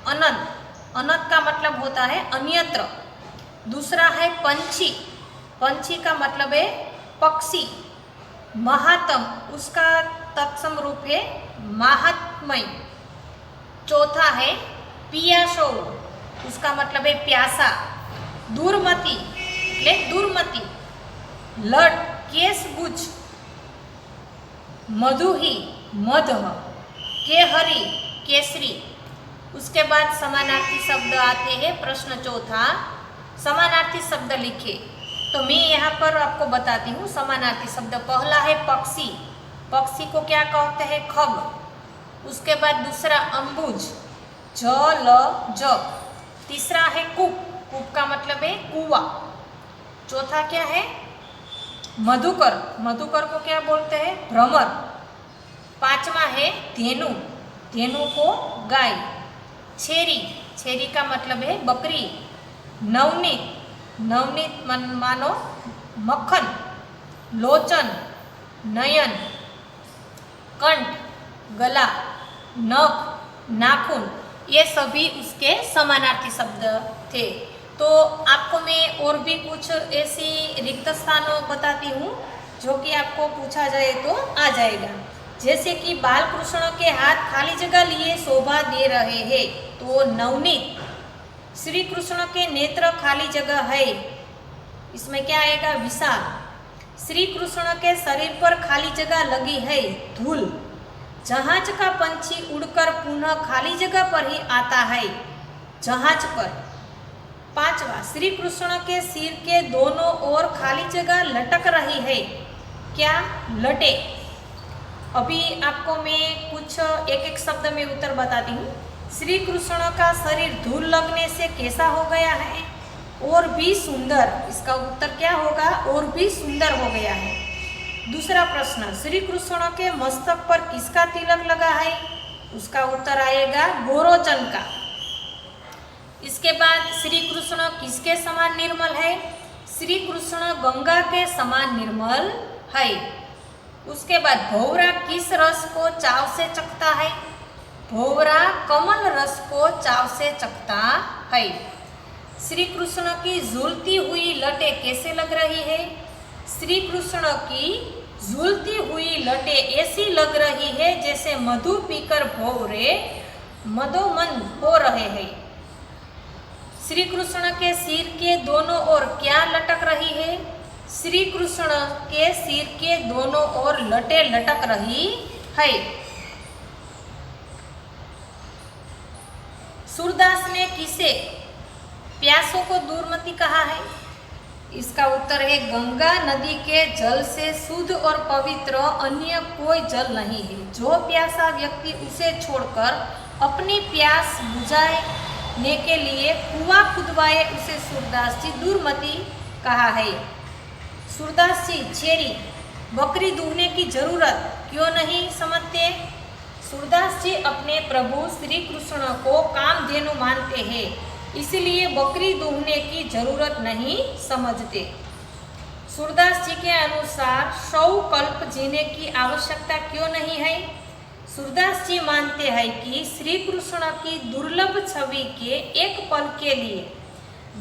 अनंत। अनंत का मतलब होता है अन्यत्र। दूसरा है पंछी। पंछी का मतलब है पक्षी। महात्म, उसका तत्सम रूप है महात्मय। चौथा है पियासो, उसका मतलब है प्यासा। दुर्मति એટલે दुर्मति। लट केस गुज। मधुही मध। केहरी केसरी। उसके बाद समानार्थी शब्द आते हैं। प्रश्न चौथा, समानार्थी शब्द लिखे। तो मैं यहाँ पर आपको बताती हूँ समानार्थी शब्द। पहला है पक्षी। पक्षी को क्या कहते हैं, खग। उसके बाद दूसरा अम्बुज, जल ज। तीसरा है कूप। कूप का मतलब है कुआ। चौथा क्या है, मधुकर। मधुकर को क्या बोलते हैं, भ्रमर। पांचवा है धेनु। धेनु को गाय। छेरी। छेरी का मतलब है बकरी। नवनीत। नवनीत मानो मक्खन। लोचन नयन। कंठ गला। नख नाखून। ये सभी उसके समानार्थी शब्द थे। तो आपको मैं और भी कुछ ऐसी रिक्त स्थानों बताती हूँ जो कि आपको पूछा जाए तो आ जाएगा। जैसे कि बाल कृष्ण के हाथ खाली जगह लिए शोभा दे रहे हैं, तो नवनीत। श्री कृष्ण के नेत्र खाली जगह है, इसमें क्या आएगा, विशाल। श्री कृष्ण के शरीर पर खाली जगह लगी है, धूल। जहाज का पंछी उड़कर पुनः खाली जगह पर ही आता है, जहाज पर। पांचवा, श्री कृष्ण के सिर के दोनों ओर खाली जगह लटक रही है, क्या, लटे। अभी आपको मैं कुछ एक एक शब्द में उत्तर बताती हूँ। श्री कृष्ण का शरीर धूल लगने से कैसा हो गया है, और भी सुंदर। इसका उत्तर क्या होगा, और भी सुंदर हो गया है। दूसरा प्रश्न, श्री कृष्ण के मस्तक पर किसका तिलक लगा है, उसका उत्तर आएगा गोरोचन का। इसके बाद श्री कृष्ण किसके समान निर्मल है, श्री कृष्ण गंगा के समान निर्मल है। उसके बाद भौरा किस रस को चाव से चखता है, भौरा कमल रस को चाव से चखता है। श्री कृष्ण की झूलती हुई लटें कैसे लग रही है, श्री कृष्ण की झूलती हुई लटें ऐसी लग रही है जैसे मधु पीकर भौरे मदोमंद हो रहे हैं। श्री कृष्ण के सिर के दोनों ओर क्या लटक रही है, श्री कृष्ण के सिर के दोनों ओर लटें लटक रही है। सूरदास ने किसे प्यासों को दुर्मति कहा है, इसका उत्तर है गंगा नदी के जल से शुद्ध और पवित्र अन्य कोई जल नहीं है। जो प्यासा व्यक्ति उसे छोड़कर अपनी प्यास बुझाने के लिए कुआं खुदवाए, उसे सूरदास जी दुर्मति कहा है। सूरदास जी छेरी बकरी दूहने की जरूरत क्यों नहीं समझते। सूरदास जी अपने प्रभु श्री कृष्ण को कामधेनु मानते हैं, इसलिए बकरी दूहने की जरूरत नहीं समझते। सूरदास जी के अनुसार 100 कल्प जीने की आवश्यकता क्यों नहीं है। सूरदास जी मानते हैं कि श्री कृष्ण की दुर्लभ छवि के एक पल के लिए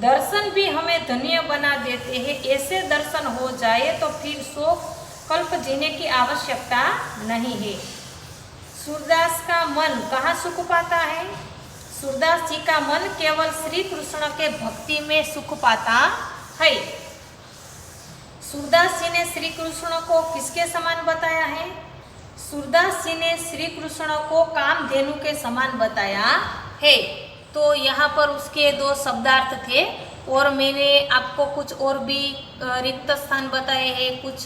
दर्शन भी हमें धन्य बना देते हैं। ऐसे दर्शन हो जाए तो फिर 100 कल्प जीने की आवश्यकता नहीं है। सूरदास का मन कहाँ सुख पाता है, सूरदास जी का मन केवल श्री कृष्ण के भक्ति में सुख पाता है। सूरदास जी ने श्री कृष्ण को किसके समान बताया है, सूरदास जी ने श्री कृष्ण को कामधेनु के समान बताया है। तो यहाँ पर उसके 2 शब्दार्थ थे, और मैंने आपको कुछ और भी रिक्त स्थान बताए हैं, कुछ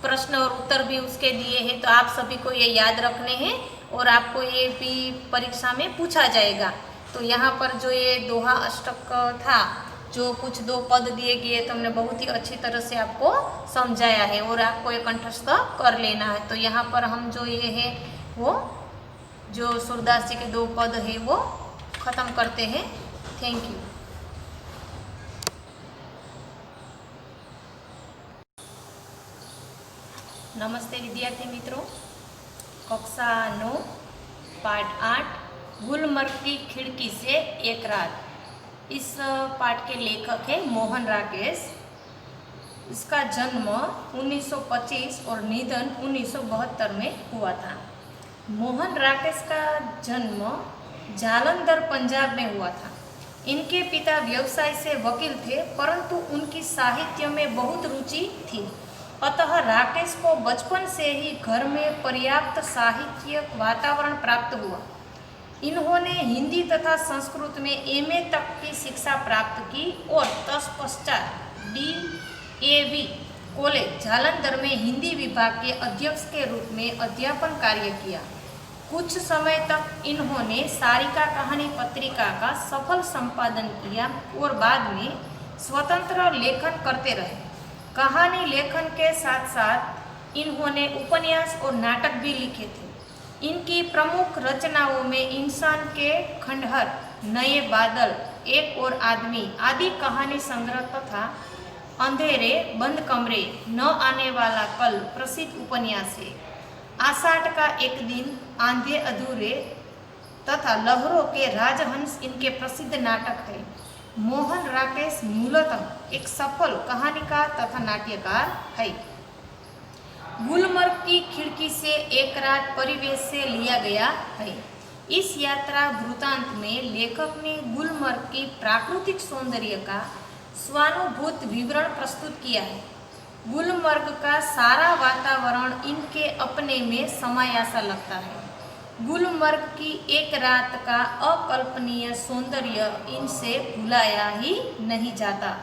प्रश्न और उत्तर भी उसके दिए हैं। तो आप सभी को ये याद रखने हैं, और आपको ये भी परीक्षा में पूछा जाएगा। तो यहाँ पर जो ये दोहा अष्टक था, जो कुछ 2 पद दिए गए तो हमने बहुत ही अच्छी तरह से आपको समझाया है और आपको ये कंठस्थ कर लेना है। तो यहाँ पर हम जो ये है वो जो सूरदास जी के 2 पद है वो ख़त्म करते हैं। Thank you. नमस्ते विद्यार्थी मित्रों, कक्षा 9 पाठ 8 गुलमर्ग की खिड़की से एक रात। इस पाठ के लेखक है मोहन राकेश। इसका जन्म 1925 और निधन 1972 में हुआ था। मोहन राकेश का जन्म जालंधर पंजाब में हुआ था। इनके पिता व्यवसाय से वकील थे, परंतु उनकी साहित्य में बहुत रुचि थी, अतः राकेश को बचपन से ही घर में पर्याप्त साहित्यिक वातावरण प्राप्त हुआ। इन्होंने हिंदी तथा संस्कृत में एमए तक की शिक्षा प्राप्त की और तत्पश्चात DAV कॉलेज जालंधर में हिंदी विभाग के अध्यक्ष के रूप में अध्यापन कार्य किया। कुछ समय तक इन्होंने सारिका कहानी पत्रिका का सफल संपादन किया और बाद में स्वतंत्र लेखन करते रहे। कहानी लेखन के साथ साथ इन्होंने उपन्यास और नाटक भी लिखे थे। इनकी प्रमुख रचनाओं में इंसान के खंडहर, नए बादल, एक और आदमी आदि कहानी संग्रह तथा अंधेरे बंद कमरे, न आने वाला कल प्रसिद्ध उपन्यास है। आषाढ़ का एक दिन, आंधे अधूरे तथा लहरों के राजहंस इनके प्रसिद्ध नाटक है। मोहन राकेश मूलतः एक सफल कहानीकार तथा नाट्यकार है। गुलमर्ग की खिड़की से एक रात परिवेश से लिया गया है। इस यात्रा वृतांत में लेखक ने गुलमर्ग की प्राकृतिक सौंदर्य का स्वानुभूत विवरण प्रस्तुत किया है। गुलमर्ग का सारा वातावरण इनके अपने में समाया सा लगता है। गुलमर्ग की एक रात का अकल्पनीय सौंदर्य इनसे भुलाया ही नहीं जाता।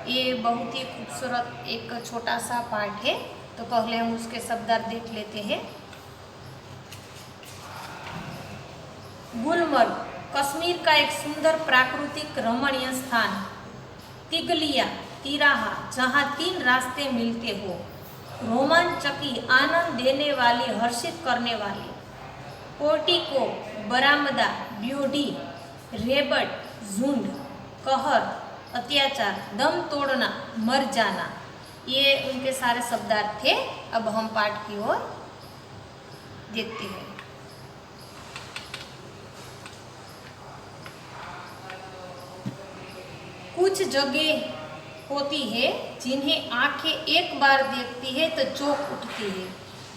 ये बहुत ही खूबसूरत एक छोटा सा पाठ है, तो पहले हम उसके शब्दार्थ देख लेते हैं। गुलमर्ग कश्मीर का एक सुंदर प्राकृतिक रमणीय स्थान। तिगलिया, तिराहा, जहाँ 3 रास्ते मिलते हो, रोमांचकी, आनंद देने वाली, हर्षित करने वाली। पोर्टिको, बरामदा, ड्योढ़ी, रेबट, झुंड, कहर, अत्याचार, दम तोड़ना, मर जाना, ये उनके सारे शब्दार्थ थे। अब हम पाठ की ओर देखते हैं। कुछ जगह होती है जिन्हें आंखें एक बार देखती है तो चौंक उठती है,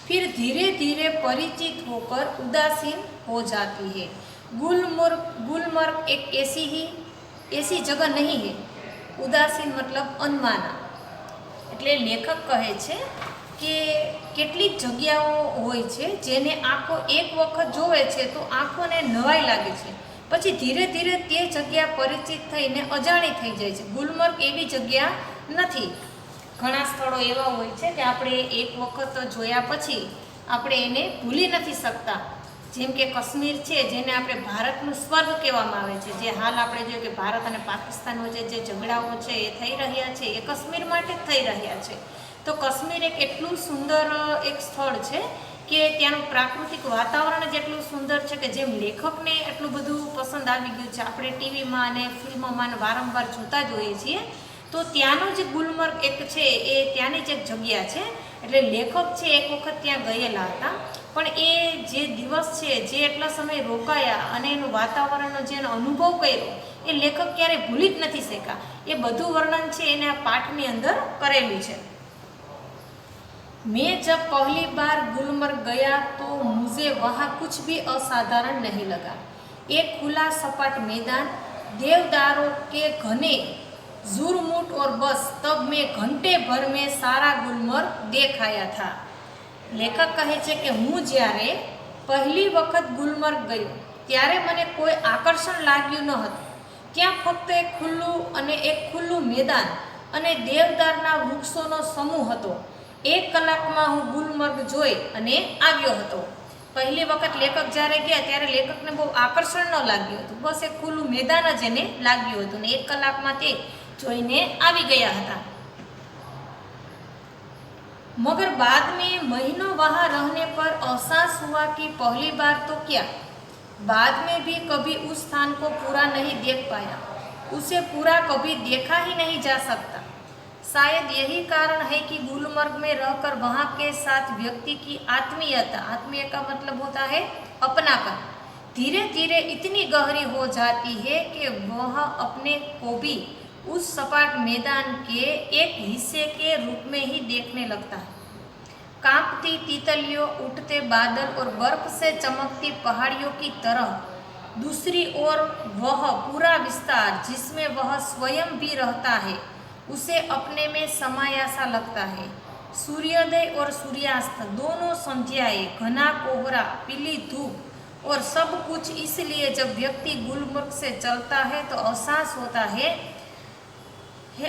फिर धीरे धीरे परिचित होकर उदासीन हो जाती है। गुलमर्ग एक ऐसी जगह नहीं है। उदासीन मतलब अनमाना। એટલે લેખક કહે છે કે કેટલીક જગ્યાઓ હોય છે જેને આંખો એક વખત જોવે છે તો આંખોને નવાઈ લાગે છે, પછી ધીરે ધીરે તે જગ્યા પરિચિત થઈને અજાણી થઈ જાય છે। ગુલમર્ગ એવી જગ્યા નથી। ઘણા સ્થળો એવા હોય છે કે આપણે એક વખત જોયા પછી આપણે એને ભૂલી નથી શકતા। જેમ કે કાશ્મીર છે, જેને આપણે ભારતનું સ્વર્ગ કહેવામાં આવે છે। જે હાલ આપણે જોઈએ કે ભારત અને પાકિસ્તાન વચ્ચે જે ઝઘડાઓ છે એ થઈ રહ્યા છે, એ કાશ્મીર માટે જ થઈ રહ્યા છે। તો કાશ્મીર એક એટલું સુંદર એક સ્થળ છે કે ત્યાંનું પ્રાકૃતિક વાતાવરણ જ એટલું સુંદર છે કે જેમ લેખકને એટલું બધું પસંદ આવી ગયું છે, આપણે ટીવીમાં અને ફિલ્મોમાં વારંવાર જોતા જ હોઈએ છીએ। તો ત્યાંનો જે ગુલમર્ગ એક છે એ ત્યાંની જ એક જગ્યા છે। એટલે લેખક છે એક વખત ત્યાં ગયેલા હતા, પણ એ જે દિવસ છે, જે એટલા સમય રોકાયા અને એનું વાતાવરણનો જે અનુભવ કર્યો એ લેખક ક્યારેય ભૂલી જ નથી શક્યા। એ બધું વર્ણન છે એને આ પાઠની અંદર કરેલું છે। मैं जब पहली बार गुलमर्ग गया तो मुझे वहाँ कुछ भी असाधारण नहीं लगा। एक खुला सपाट मैदान, देवदारों के घने झुरमुट और बस तब मैं घंटे भर में सारा गुलमर्ग देख आया था। लेखक कहे छे कि हूँ ज्यारे पहली वखत गुलमर्ग गयो त्यारे मने कोई आकर्षण लाग्યું न હતું। ત્યાં ફક્ત એક ખુલ્લું મેદાન અને દેવદારના વૃક્ષોનો સમૂહ હતો। 1 કલાકમાં હું ગુલમર્ગ જોઈ અને આવ્યો હતો। પહેલી વખત લેખક જ્યારે ગયા ત્યારે લેખકને બહુ આકર્ષણ ન લાગ્યું હતું, બસ એક ખુલ્લું મેદાન જ એને લાગ્યું હતું ને 1 કલાકમાં તે જોઈને આવી ગયા હતા। मगर बाद में महीनों वहाँ रहने पर एहसास हुआ कि पहली बार तो क्या, बाद में भी कभी उस स्थान को पूरा नहीं देख पाया, उसे पूरा कभी देखा ही नहीं जा सकता। शायद यही कारण है कि गुलमर्ग में रहकर वहाँ के साथ व्यक्ति की आत्मीयता, आत्मीय का मतलब होता है अपनापन, धीरे धीरे इतनी गहरी हो जाती है कि वह अपने को भी उस सपाट मैदान के एक हिस्से के रूप में ही देखने लगता है। कांपती तितलियों, उठते बादल और बर्फ से चमकती पहाड़ियों की तरह दूसरी ओर वह पूरा विस्तार जिसमें वह स्वयं भी रहता है उसे अपने में समाया सा लगता है। सूर्योदय और सूर्यास्त दोनों संध्याएं, घना कोहरा, पीली धूप और सब कुछ इसलिए जब व्यक्ति गुलमर्ग से चलता है तो एहसास होता है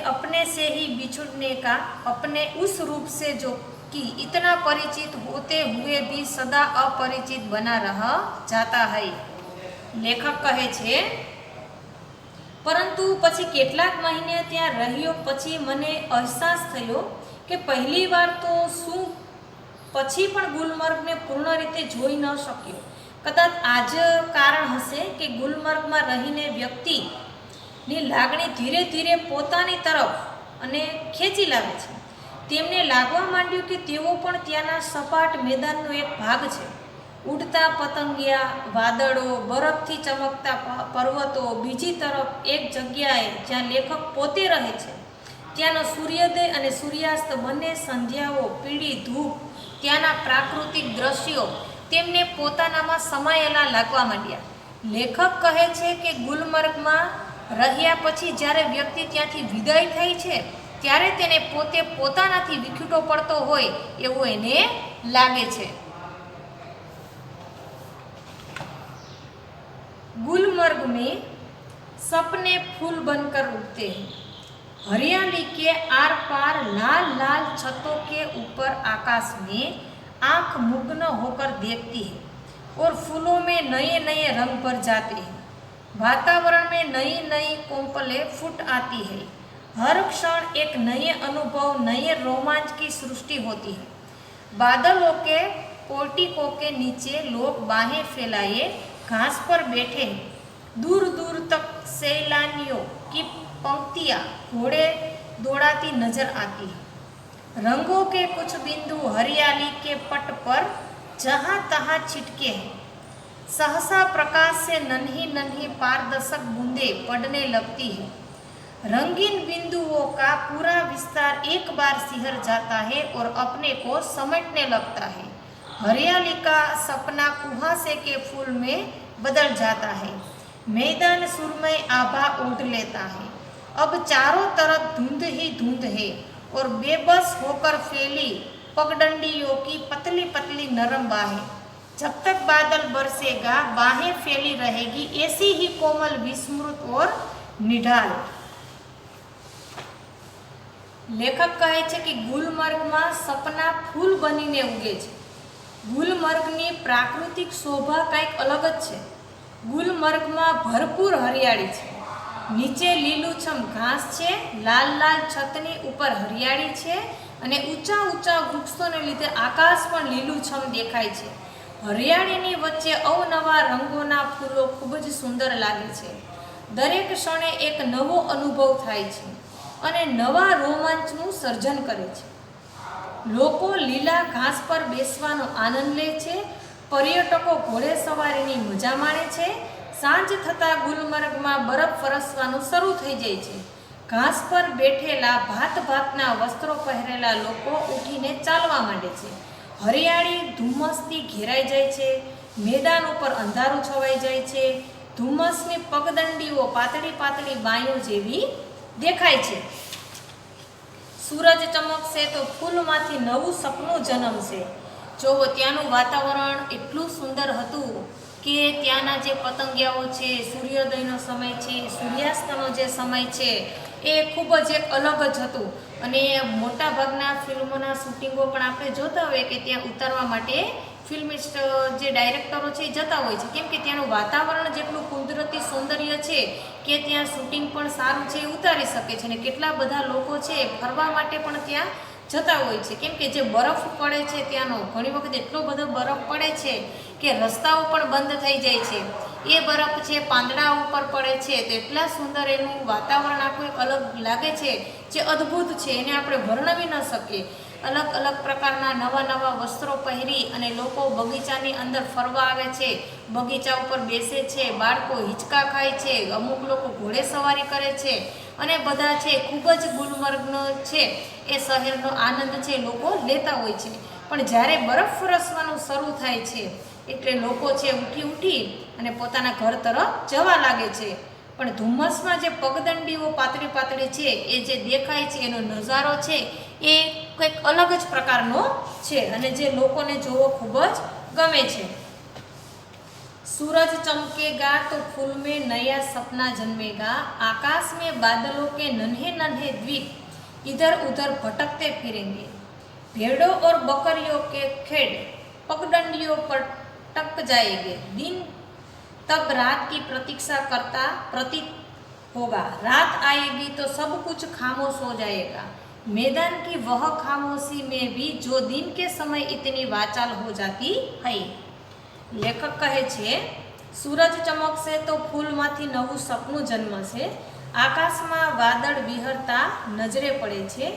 अपने से ही बिछुड़ने का, अपने उस रूप से जो कि इतना परिचित होते हुए भी सदा अपरिचित बना रह जाता है। लेखक कहे छे परंतु पछी केटलाक महीने त्यां रह्यो पछी मने अहसास थयो के पहली बार तो शुं पछी पण गुलमर्गने पूर्ण रीते जोई न शक्यो। कदाच आज कारण हशे के गुलमर्गमां रहीने व्यक्ति ની લાગણી ધીરે ધીરે પોતાની તરફ અને ખેંચી લાવે છે। તેમને લાગવા માંડ્યું કે તેઓ પણ ત્યાંના સપાટ મેદાનનો એક ભાગ છે। ઉડતા પતંગિયા, વાદળો, બરફથી ચમકતા પર્વતો, બીજી તરફ એક જગ્યાએ જ્યાં લેખક પોતે રહે છે, ત્યાંનો સૂર્યોદય અને સૂર્યાસ્ત બંને સંધ્યાઓ, પીળી ધૂપ, ત્યાંના પ્રાકૃતિક દ્રશ્યો તેમને પોતાનામાં સમાયેલા લાગવા માંડ્યા। લેખક કહે છે કે ગુલમર્ગમાં રહ્યા પછી જ્યારે વ્યક્તિ ત્યાંથી વિદાય થાય છે ત્યારે તેને પોતે પોતાનાથી વિખૂટો પડતો હોય એવું એને લાગે છે। गुलमर्ग में सपने फूल बनकर उगते हैं, हरियाली के आर पार लाल लाल छतों के ऊपर आकाश में आंख मुग्न होकर देखती है और फूलों में नए नए रंग भर जाते हैं। वातावरण में नई नई कोंपलें फूट आती है। हर क्षण एक नए अनुभव, नए रोमांच की सृष्टि होती है। बादलों के पोर्टिको के नीचे लोग बाहें फैलाए घास पर बैठे हैं। दूर दूर तक सैलानियों की पंक्तियाँ घोड़े दौड़ाती नजर आती है। रंगों के कुछ बिंदु हरियाली के पट पर जहाँ तहाँ छिटके हैं। सहसा प्रकाश से नन्ही नन्ही पारदर्शक बूंदें पड़ने लगती है। रंगीन बिंदुओं का पूरा विस्तार एक बार सिहर जाता है और अपने को समेटने लगता है। हरियाली का सपना कुहासे के फूल में बदल जाता है। मैदान सुरमई आभा ओढ़ लेता है। अब चारों तरफ धुंध ही धुंध है और बेबस होकर फैली पगडंडियों की पतली पतली नरम बाहें। जब तक बादल बरसेगा बाहें फैली रहेगी ऐसी ही कोमल, विस्मृत और निढाल। लेखक कहे छे कि गुलमर्गमां सपना फूल बनीने उगे छे। गुलमर्गनी प्राकृतिक शोभा कंईक अलग ज छे। गुलमर्गमां भरपूर हरियाળી छे। नीचे લીલુંછમ ઘાસ છે, લાલ લાલ છતની ઉપર હરિયાળી છે અને ઊંચા ઊંચા વૃક્ષોને લીધે આકાશ પણ લીલુંછમ દેખાય છે। હરિયાળીની વચ્ચે અવનવા રંગોના ફૂલો ખૂબ જ સુંદર લાગે છે। દરેક ક્ષણે એક નવો અનુભવ થાય છે અને નવા રોમાંચનું સર્જન કરે છે। લોકો લીલા ઘાસ પર બેસવાનો આનંદ લે છે, પર્યટકો ઘોડેસવારીની મજા માણે છે। સાંજ થતાં ગુલમર્ગમાં બરફ વરસવાનું શરૂ થઈ જાય છે। ઘાસ પર બેઠેલા ભાત ભાતના વસ્ત્રો પહેરેલા લોકો ઉઠીને ચાલવા માંડે છે। હરિયાળી ધુમ્મસથી ઘેરાઈ જાય છે। મેદાન ઉપર અંધારું છવાઈ જાય છે। ધુમ્મસની પગદંડીઓ પાતળી પાતળી બાંયો જેવી દેખાય છે। સૂરજ ચમકશે તો ફૂલમાંથી નવું સપનું જન્મશે। જો ત્યાંનું વાતાવરણ એટલું સુંદર હતું કે ત્યાંના જે પતંગિયાઓ છે, સૂર્યોદયનો સમય છે, સૂર્યાસ્તનો જે સમય છે એ ખૂબ જ એક અલગ જ હતું। અને મોટાભાગના ફિલ્મોના શૂટિંગો પણ આપણે જોતા હોઈએ કે ત્યાં ઉતારવા માટે ફિલ્મિસ્ટ જે ડાયરેક્ટરો છે એ જતા હોય છે, કેમ કે ત્યાંનું વાતાવરણ જેટલું કુદરતી સૌંદર્ય છે કે ત્યાં શૂટિંગ પણ સારું છે એ ઉતારી શકે છે. અને કેટલા બધા લોકો છે ફરવા માટે પણ ત્યાં જતા હોય છે, કેમ કે જે બરફ પડે છે ત્યાંનો ઘણી વખત એટલો બધો બરફ પડે છે કે રસ્તાઓ પણ બંધ થઈ જાય છે. એ બરફ છે પાંદડા ઉપર પડે છે તો એટલા સુંદર એનું વાતાવરણ આખું એક અલગ લાગે છે, જે અદ્ભુત છે, એને આપણે વર્ણવી ન શકીએ. અલગ અલગ પ્રકારના નવા નવા વસ્ત્રો પહેરી અને લોકો બગીચાની અંદર ફરવા આવે છે, બગીચા ઉપર બેસે છે, બાળકો હિંચકા ખાય છે, અમુક લોકો ઘોડે સવારી કરે છે અને બધા છે ખૂબ જ ગુલમર્ગનો છે એ શહેરનો આનંદ છે લોકો લેતા હોય છે. પણ જ્યારે બરફ વરસવાનું શરૂ થાય છે એટલે લોકો છે ઉઠી અને પોતાના ઘર તરફ જવા લાગે છે. પણ ધુમ્મસમાં જે પગદંડીઓ પાતળી પાતળી છે એ જે દેખાય છે એનો નજારો છે એ કંઈક અલગ જ પ્રકારનો છે અને જે લોકોને જોવો ખૂબ જ ગમે છે. सूरज चमकेगा तो फूल में नया सपना जन्मेगा, आकाश में बादलों के नन्हे नन्हे द्वीप इधर उधर भटकते फिरेंगे, भेड़ों और बकरियों के खेड पगडंडियों पर टक जाएंगे, दिन तब रात की प्रतीक्षा करता प्रतीत होगा, रात आएगी तो सब कुछ खामोश हो जाएगा, मैदान की वह खामोशी में भी जो दिन के समय इतनी वाचाल हो जाती है. લેખક કહે છે સૂરજ ચમકશે તો ફૂલમાંથી નવું સપનું જન્મશે, આકાશમાં વાદળ વિહરતા નજરે પડે છે,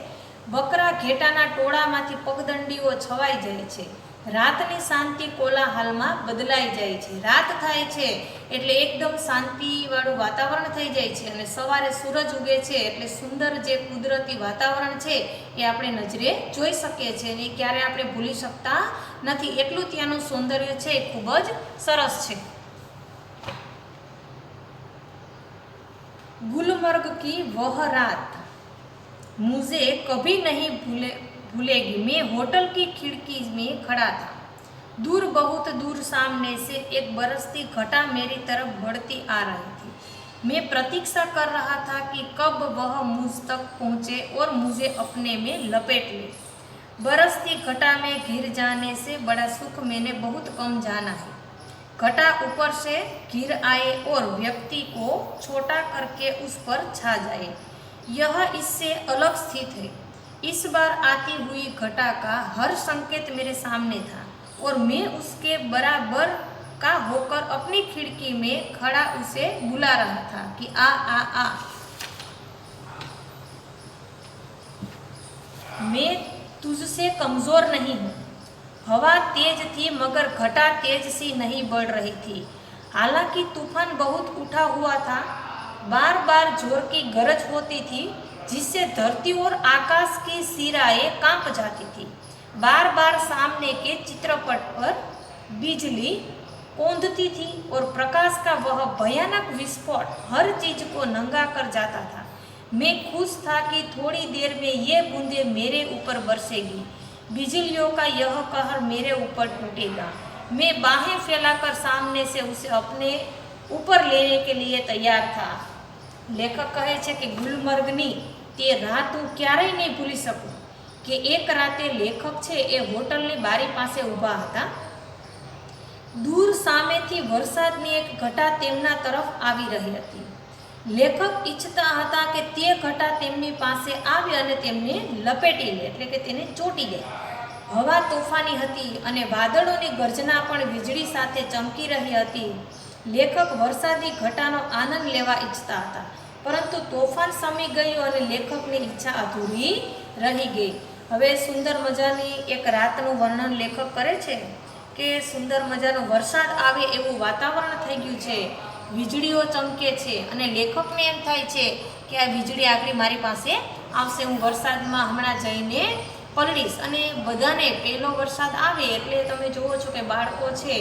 બકરા ઘેટાના ટોળામાંથી પગદંડીઓ છવાઈ જાય છે, રાતની શાંતિ કોલાહલમાં બદલાઈ જાય છે. રાત થાય છે એટલે એકદમ શાંતિવાળું વાતાવરણ થઈ જાય છે અને સવારે સૂરજ ઉગે છે એટલે સુંદર જે કુદરતી વાતાવરણ છે એ આપણે નજરે જોઈ શકીએ છીએ અને ક્યારે આપણે ભૂલી શકતા નથી. એટલું ત્યાંનું સૌંદર્ય છે એ ખૂબ જ સરસ છે. गुलमर्ग की वह रात मुझे कभी नहीं भूलेगी, मैं होटल की खिड़की में खड़ा था, दूर बहुत दूर सामने से एक बरसती घटा मेरी तरफ बढ़ती आ रही थी, मैं प्रतीक्षा कर रहा था कि कब वह मुझ तक पहुँचे और मुझे अपने में लपेट ले. बरसती घटा में घिर जाने से बड़ा सुख मैंने बहुत कम जाना है. घटा ऊपर से घिर आए और व्यक्ति को छोटा करके उस पर छा जाए, यह इससे अलग स्थित है. इस बार आती हुई घटा का हर संकेत मेरे सामने था और मैं उसके बराबर का होकर अपनी खिड़की में खड़ा उसे बुला रहा था कि आ आ आ. मैं तुझसे कमज़ोर नहीं हूँ. हवा तेज थी मगर घटा तेज सी नहीं बढ़ रही थी. हालांकि तूफान बहुत उठा हुआ था, बार बार जोर की गरज होती थी जिससे धरती और आकाश की सिराएं कांप जाती थी. बार बार सामने के चित्रपट पर बिजली कौंधती थी और प्रकाश का वह भयानक विस्फोट हर चीज को नंगा कर जाता था. मैं खुश था कि थोड़ी देर में ये बूंदें मेरे ऊपर बरसेगी, बिजलियों का यह कहर मेरे ऊपर टूटेगा. मैं बाहें फैलाकर सामने से उसे अपने ऊपर लेने के लिए तैयार था. લેખક કહે છે કે ગુલમર્ગની તે રાત હું ક્યારેય નહીં ભૂલી શકું કે એક રાતે લેખક છે એ હોટલની બારી પાસે ઊભા હતા. દૂર સામેથી વરસાદની એક ઘટા તેમના તરફ આવી રહી હતી. લેખક ઈચ્છતા હતા કે તે ઘટા તેમની પાસે આવે અને તેમને લપેટી લે, એટલે કે તેને ચોંટી જાય. હવા તોફાની હતી અને વાદળોની ગર્જના પણ વીજળી સાથે ચમકી રહી હતી. લેખક વરસાદી ઘટાનો આનંદ લેવા ઈચ્છતા હતા, પરંતુ તોફાન શમી ગયું અને લેખકની ઈચ્છા અધૂરી રહી ગઈ. હવે સુંદર મજાની એક રાતનું વર્ણન લેખક કરે છે કે સુંદર મજાનો વરસાદ આવે એવું વાતાવરણ થઈ ગયું છે, વીજળીઓ ચમકે છે અને લેખકને એમ થાય છે કે આ વીજળી આગળ મારી પાસે આવશે, હું વરસાદમાં હમણાં જઈને પલળીશ. અને બધાને પહેલો વરસાદ આવે એટલે તમે જુઓ છો કે બાળકો છે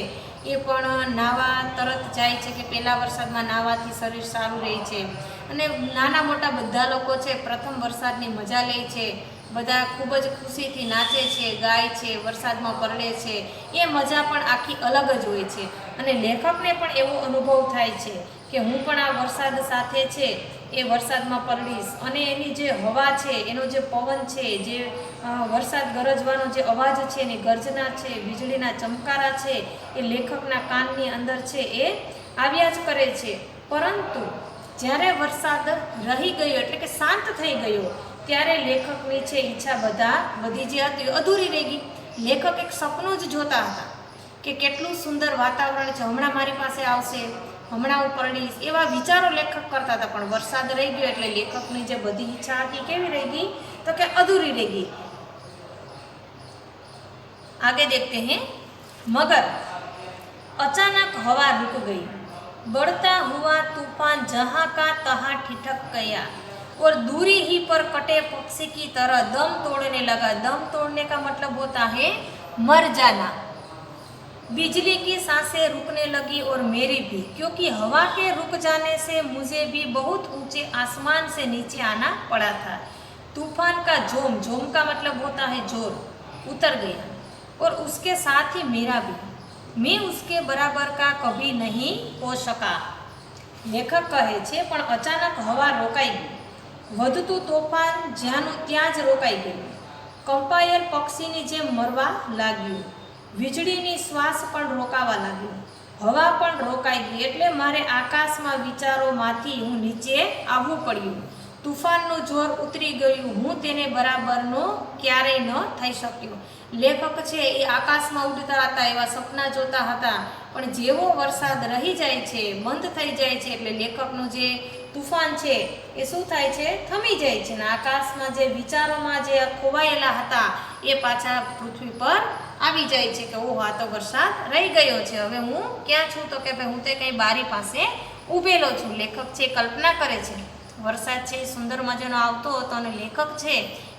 એ પણ નાહવા તરત જાય છે કે પહેલાં વરસાદમાં નાહવાથી શરીર સારું રહે છે અને નાના મોટા બધા લોકો છે પ્રથમ વરસાદની મજા લે છે. બધા ખૂબ જ ખુશીથી નાચે છે, ગાય છે, વરસાદમાં પલળે છે. એ મજા પણ આખી અલગ જ હોય છે અને લેખકને પણ એવો અનુભવ થાય છે કે હું પણ આ વરસાદ સાથે છે એ વરસાદમાં પલળીશ, અને એની જે હવા છે, એનો જે પવન છે, જે વરસાદ ગરજવાનો જે અવાજ છે, એની ગર્જના છે, વીજળીના ચમકારા છે, એ લેખકના કાનની અંદર છે એ આવ્યા જ કરે છે. પરંતુ જ્યારે વરસાદ રહી ગયો એટલે કે શાંત થઈ ગયો ત્યારે લેખકની છે ઈચ્છા બધી જે હતી અધૂરી રહી ગઈ. લેખક એક સપનું જ જોતા હતા કે કેટલું સુંદર વાતાવરણ છે, હમણાં મારી પાસે આવશે, હમણાં હું પરણીશ, એવા વિચારો લેખક કરતા હતા. પણ વરસાદ રહી ગયો એટલે લેખકની જે બધી ઈચ્છા હતી કેવી રહી ગઈ તો કે અધૂરી રહી ગઈ. आगे देखते हैं। मगर अचानक हवा रुक गई, बढ़ता हुआ तूफान जहाँ का तहाँ ठिठक गया और दूरी ही पर कटे पक्षी की तरह दम तोड़ने लगा। दम तोड़ने का मतलब होता है मर जाना। बिजली की सांसें रुकने लगी और मेरी भी, क्योंकि हवा के रुक जाने से मुझे भी बहुत ऊंचे आसमान से नीचे आना पड़ा था। तूफान का जोम, जोम का मतलब होता है जोर, उतर गया और उसके साथ ही मेरा भी। मैं उसके बराबर का कभी नहीं हो सका। લેખક કહે છે પણ અચાનક હવા રોકાઈ ગઈ, વધતું તોફાન જ્યાંનું ત્યાં જ રોકાઈ ગયું, કંપાયેલ પક્ષીની જેમ મરવા લાગ્યું, વીજળીની શ્વાસ પણ રોકાવા લાગ્યું, હવા પણ રોકાઈ ગઈ, એટલે મારે આકાશમાં વિચારોમાંથી હું નીચે આવવું પડ્યું. તુફાનનું જોર ઉતરી ગયું, હું તેને બરાબરનો ક્યારેય ન થઈ શક્યો. લેખક છે એ આકાશમાં ઉડતા હતા, એવા સપના જોતા હતા, પણ જેવો વરસાદ રહી જાય છે, બંધ થઈ જાય છે, એટલે લેખકનું જે તુફાન છે એ શું થાય છે, થમી જાય છે, ને આકાશમાં જે વિચારોમાં જે ખોવાયેલા હતા એ પાછા પૃથ્વી પર આવી જાય છે કે ઓહ, આ તો વરસાદ રહી ગયો છે, હવે હું ક્યાં છું, તો કે ભાઈ હું તે કંઈ બારી પાસે ઊભેલો છું. લેખક છે કલ્પના કરે છે, વરસાદ છે એ સુંદર મજાનો આવતો હતો અને લેખક છે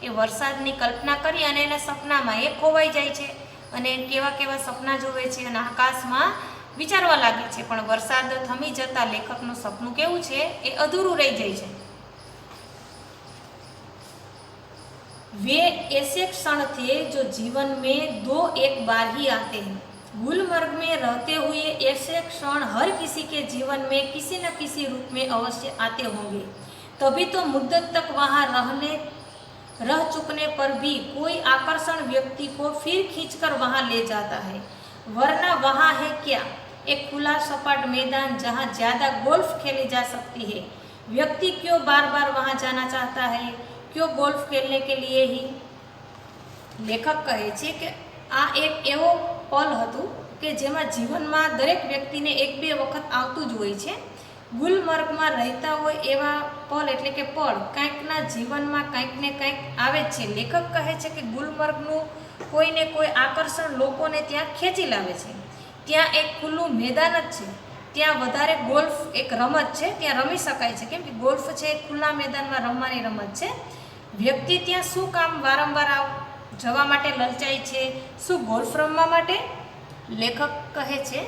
એ વરસાદની કલ્પના કરી અને એના સપનામાં એ ખોવાઈ જાય છે અને કેવા કેવા સપના જોવે છે અને આકાશમાં વિચારવા લાગે છે. પણ વરસાદ થમી જતાં લેખકનું સપનું કેવું છે એ અધૂરું રહી જાય છે. वे ऐसे क्षण थे जो जीवन में दो एक बार ही आते हैं। गुलमर्ग में रहते हुए ऐसे क्षण हर किसी के जीवन में किसी न किसी रूप में अवश्य आते होंगे, तभी तो मुद्दत तक वहाँ रह चुकने पर भी कोई आकर्षण व्यक्ति को फिर खींचकर वहाँ ले जाता है, वरना वहाँ है क्या, एक खुला सपाट मैदान जहाँ ज़्यादा गोल्फ खेली जा सकती है। व्यक्ति क्यों बार बार वहाँ जाना चाहता है, क्यों गोल्फ खेलने के लिए ही। લેખક કહે છે કે આ એક એવો પલ હતું કે જેમાં જીવનમાં દરેક વ્યક્તિને એક બે વખત આવતું જ હોય છે. ગુલમર્ગમાં રહેતા હોય એવા પલ એટલે કે પળ કંઈકના જીવનમાં કંઈક ને કંઈક આવે જ છે. લેખક કહે છે કે ગુલમર્ગનું કોઈને કોઈ આકર્ષણ લોકોને ત્યાં ખેંચી લાવે છે. ત્યાં એક ખુલ્લું મેદાન જ છે, ત્યાં વધારે ગોલ્ફ એક રમત છે, ત્યાં રમી શકાય છે, કેમ કે ગોલ્ફ છે એ ખુલ્લા મેદાનમાં રમવાની રમત છે. વ્યક્તિ ત્યાં શું કામ વારંવાર જવા માટે લલચાય છે, શું ગોલ્ફ રમવા માટે? લેખક કહે છે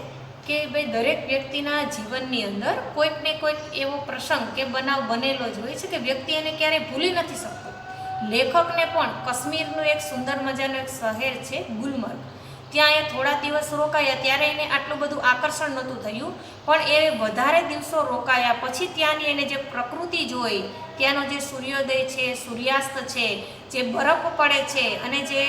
કે ભાઈ દરેક વ્યક્તિના જીવનની અંદર કોઈક ને કોઈક એવો પ્રસંગ કે બનાવ બનેલો જ હોય છે કે વ્યક્તિ એને ક્યારેય ભૂલી નથી શકતો. લેખકને પણ કાશ્મીરનું એક સુંદર મજાનું એક શહેર છે ગુલમર્ગ, ત્યાં એ થોડા દિવસ રોકાયા ત્યારે એને આટલું બધું આકર્ષણ નહોતું થયું, પણ એ વધારે દિવસો રોકાયા પછી ત્યાંની એને જે પ્રકૃતિ જોઈ, ત્યાંનો જે સૂર્યોદય છે, સૂર્યાસ્ત છે, જે બરફ પડે છે અને જે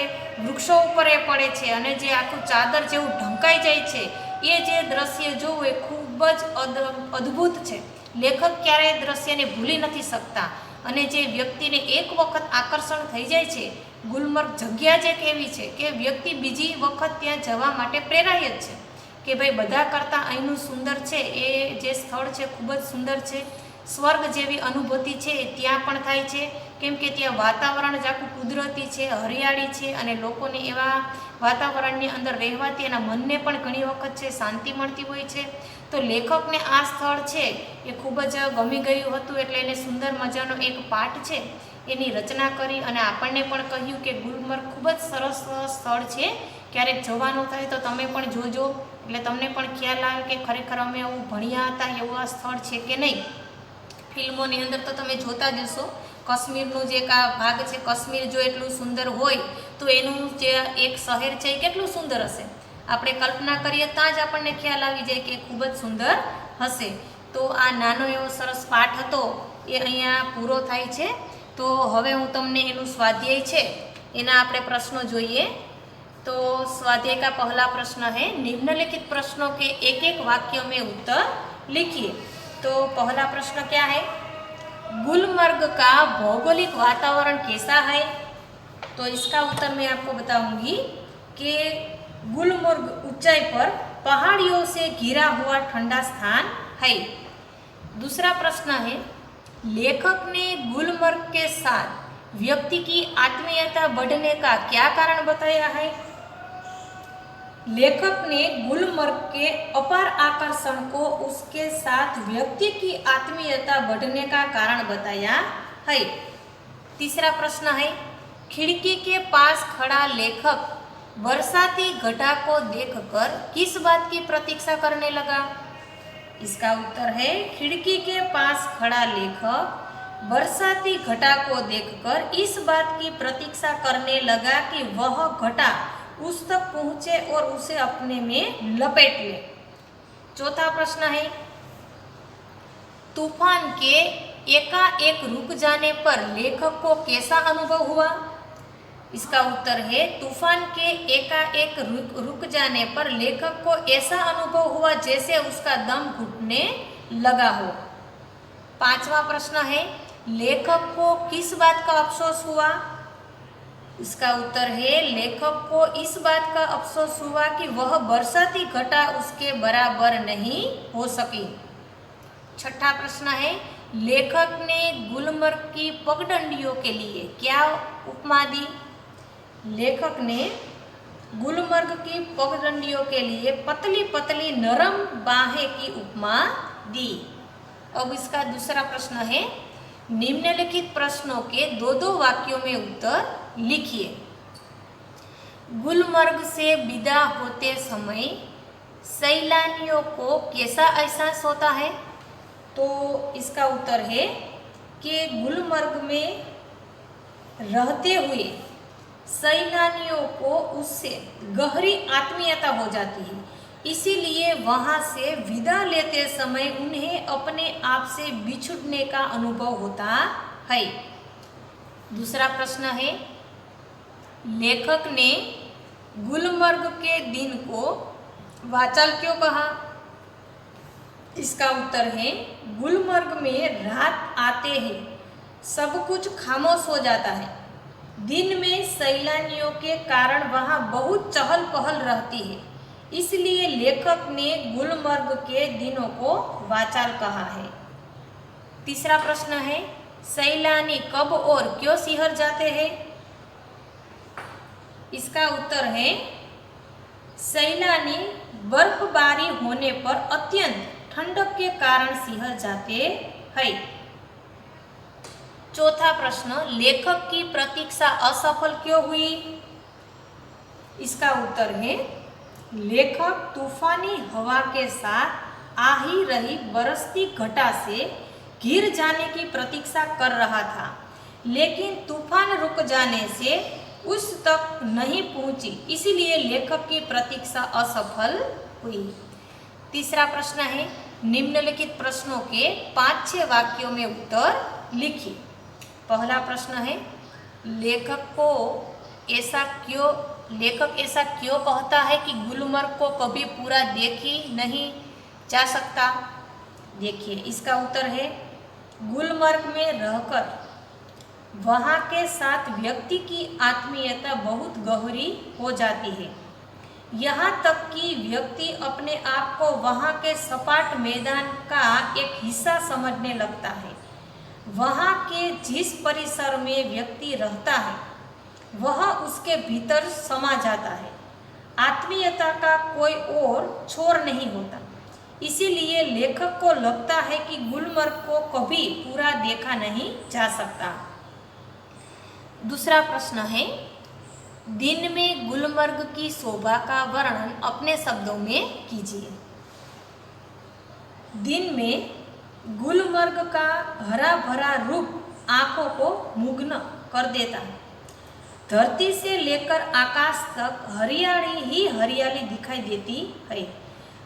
વૃક્ષો ઉપર એ પડે છે અને જે આખું ચાદર જેવું ઢંકાઈ જાય છે, એ જે દ્રશ્ય જોવું એ ખૂબ જ અદ્ભુત છે. લેખક ક્યારેય એ દ્રશ્યને ભૂલી નથી શકતા અને જે વ્યક્તિને એક વખત આકર્ષણ થઈ જાય છે, ગુલમર્ગ જગ્યા જ એક એવી છે કે વ્યક્તિ બીજી વખત ત્યાં જવા માટે પ્રેરાય જ છે કે ભાઈ બધા કરતાં અહીંનું સુંદર છે, એ જે સ્થળ છે ખૂબ જ સુંદર છે. સ્વર્ગ જેવી અનુભૂતિ છે એ ત્યાં પણ થાય છે, કેમ કે ત્યાં વાતાવરણ જ આખું કુદરતી છે, હરિયાળી છે અને લોકોને એવા વાતાવરણની અંદર રહેવાથી એના મનને પણ ઘણી વખત છે શાંતિ મળતી હોય છે. તો લેખકને આ સ્થળ છે એ ખૂબ જ ગમી ગયું હતું, એટલે એને સુંદર મજાનો એક પાઠ છે એની રચના કરી અને આપણને પણ કહ્યું કે ગુલમર્ગ ખૂબ જ સરસ સ્થળ છે, ક્યારેક જવાનું થાય તો તમે પણ જોજો, એટલે તમને પણ ખ્યાલ આવે કે ખરેખર અમે એવું ભણ્યા હતા એવું આ સ્થળ છે કે નહીં. ફિલ્મોની અંદર તો તમે જોતા જ હશો, કાશ્મીરનું જે એક આ ભાગ છે, કાશ્મીર જો એટલું સુંદર હોય તો એનું જે એક શહેર છે એ કેટલું સુંદર હશે. આપણે કલ્પના કરીએ ત્યાં જ આપણને ખ્યાલ આવી જાય કે ખૂબ જ સુંદર હશે. તો આ નાનો એવો સરસ પાઠ હતો એ અહીંયા પૂરો થાય છે। તો હવે હું તમને એનું સ્વાધ્યાય છે એના આપણે પ્રશ્નો જોઈએ। तो स्वाध्याय का पहला प्रश्न है, निम्नलिखित प्रश्नों के एक एक वाक्य में उत्तर लिखिए। तो पहला प्रश्न क्या है, गुलमर्ग का भौगोलिक वातावरण कैसा है? तो इसका उत्तर मैं आपको बताऊंगी कि गुलमर्ग ऊंचाई पर पहाड़ियों से घिरा हुआ ठंडा स्थान है। दूसरा प्रश्न है, लेखक ने गुलमर्ग के साथ व्यक्ति की आत्मीयता बढ़ने का क्या कारण बताया है? लेखक ने गुलमर्ग के अपार आकर्षण को उसके साथ व्यक्ति की आत्मीयता बढ़ने का कारण बताया है। तीसरा प्रश्न है, खिड़की के पास खड़ा लेखक बरसाती घटा को देखकर किस बात की प्रतीक्षा करने लगा? इसका उत्तर है, खिड़की के पास खड़ा लेखक बरसाती घटा को देखकर इस बात की प्रतीक्षा करने लगा कि वह घटा उस तक पहुँचे और उसे अपने में लपेट ले। चौथा प्रश्न है, तूफान के एकाएक रुक जाने पर लेखक को कैसा अनुभव हुआ? इसका उत्तर है, तूफान के एकाएक रुक जाने पर लेखक को ऐसा अनुभव हुआ जैसे उसका दम घुटने लगा हो। पांचवा प्रश्न है, लेखक को किस बात का अफसोस हुआ? इसका उत्तर है, लेखक को इस बात का अफसोस हुआ कि वह बरसाती घटा उसके बराबर नहीं हो सकी। छठा प्रश्न है, लेखक ने गुलमर्ग की पगडंडियों के लिए क्या उपमा दी? लेखक ने गुलमर्ग की पगडंडियों के लिए पतली पतली नरम बाहें की उपमा दी। अब इसका दूसरा प्रश्न है, निम्नलिखित प्रश्नों के दो दो वाक्यों में उत्तर लिखिए। गुलमर्ग से विदा होते समय सैलानियों को कैसा एहसास होता है? तो इसका उत्तर है कि गुलमर्ग में रहते हुए सैलानियों को उससे गहरी आत्मीयता हो जाती है, इसीलिए वहाँ से विदा लेते समय उन्हें अपने आप से बिछुड़ने का अनुभव होता है। दूसरा प्रश्न है, लेखक ने गुलमर्ग के दिन को वाचाल क्यों कहा? इसका उत्तर है, गुलमर्ग में रात आते ही सब कुछ खामोश हो जाता है। दिन में सैलानियों के कारण वहाँ बहुत चहल पहल रहती है, इसलिए लेखक ने गुलमर्ग के दिनों को वाचाल कहा है। तीसरा प्रश्न है, सैलानी कब और क्यों सिहर जाते हैं? इसका उत्तर है, सैलानी बर्फबारी होने पर अत्यंत ठंडक के कारण सिहर जाते हैं। चौथा प्रश्न, लेखक की प्रतीक्षा असफल क्यों हुई? इसका उत्तर है, लेखक तूफानी हवा के साथ आ ही रही बरसती घटा से घिर जाने की प्रतीक्षा कर रहा था, लेकिन तूफान रुक जाने से उस तक नहीं पहुंची, इसीलिए लेखक की प्रतीक्षा असफल हुई। तीसरा प्रश्न है, निम्नलिखित प्रश्नों के 5-6 वाक्यों में उत्तर लिखिए। पहला प्रश्न है, लेखक ऐसा क्यों कहता है कि गुलमर्ग को कभी पूरा देखी नहीं जा सकता? देखिए, इसका उत्तर है, गुलमर्ग में रहकर वहाँ के साथ व्यक्ति की आत्मीयता बहुत गहरी हो जाती है, यहाँ तक कि व्यक्ति अपने आप को वहाँ के सपाट मैदान का एक हिस्सा समझने लगता है। वहाँ के जिस परिसर में व्यक्ति रहता है वह उसके भीतर समा जाता है। आत्मीयता का कोई और छोर नहीं होता, इसीलिए लेखक को लगता है कि गुलमर्ग को कभी पूरा देखा नहीं जा सकता। दूसरा प्रश्न है, दिन में गुलमर्ग की शोभा का वर्णन अपने शब्दों में कीजिए। दिन में गुलमर्ग का हरा भरा रूप आंखों को मुग्ध कर देता है। धरती से लेकर आकाश तक हरियाली ही हरियाली दिखाई देती है।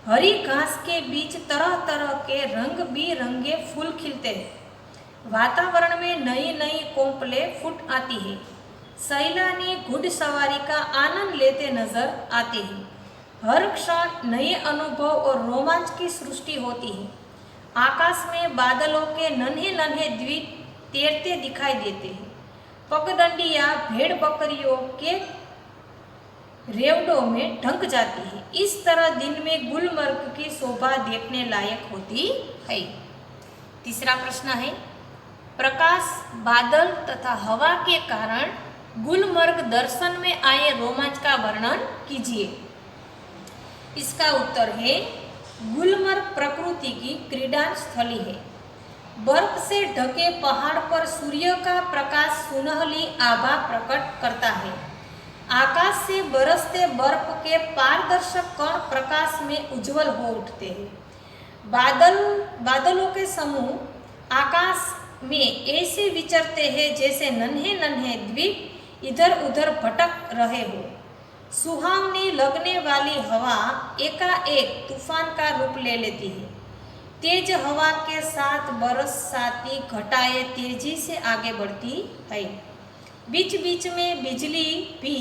हरी घास के बीच तरह तरह के रंग बिरंगे फूल खिलते हैं। वातावरण में नई नई कोपलें फूट आती है। सैलानी घुड़सवारी का आनंद लेते नजर आते हैं। हर क्षण नए अनुभव और रोमांच की सृष्टि होती है। आकाश में बादलों के नन्हे नन्हे द्वीप तैरते दिखाई देते हैं। पगडंडियां भेड़ बकरियों के रेवड़ों में ढंक जाती है। इस तरह दिन में गुलमर्ग की शोभा देखने लायक होती है। तीसरा प्रश्न है, प्रकाश, बादल तथा हवा के कारण गुलमर्ग दर्शन में आए रोमांच का वर्णन कीजिए। इसका उत्तर है, गुलमर्ग प्रकृति की क्रीड़ा स्थली है। बर्फ से ढके पहाड़ पर सूर्य का प्रकाश सुनहली आभा प्रकट करता है। आकाश से बरसते बर्फ के पारदर्शक कण प्रकाश में उज्जवल हो उठते हैं। बादलों के समूह आकाश में ऐसे विचरते हैं जैसे नन्हे नन्हे द्वीप इधर उधर भटक रहे हो। सुहावनी लगने वाली हवा एकाएक तूफान का रूप ले लेती है। तेज हवा के साथ बरसाती घटाएं तेजी से आगे बढ़ती है। बीच बीच में बिजली भी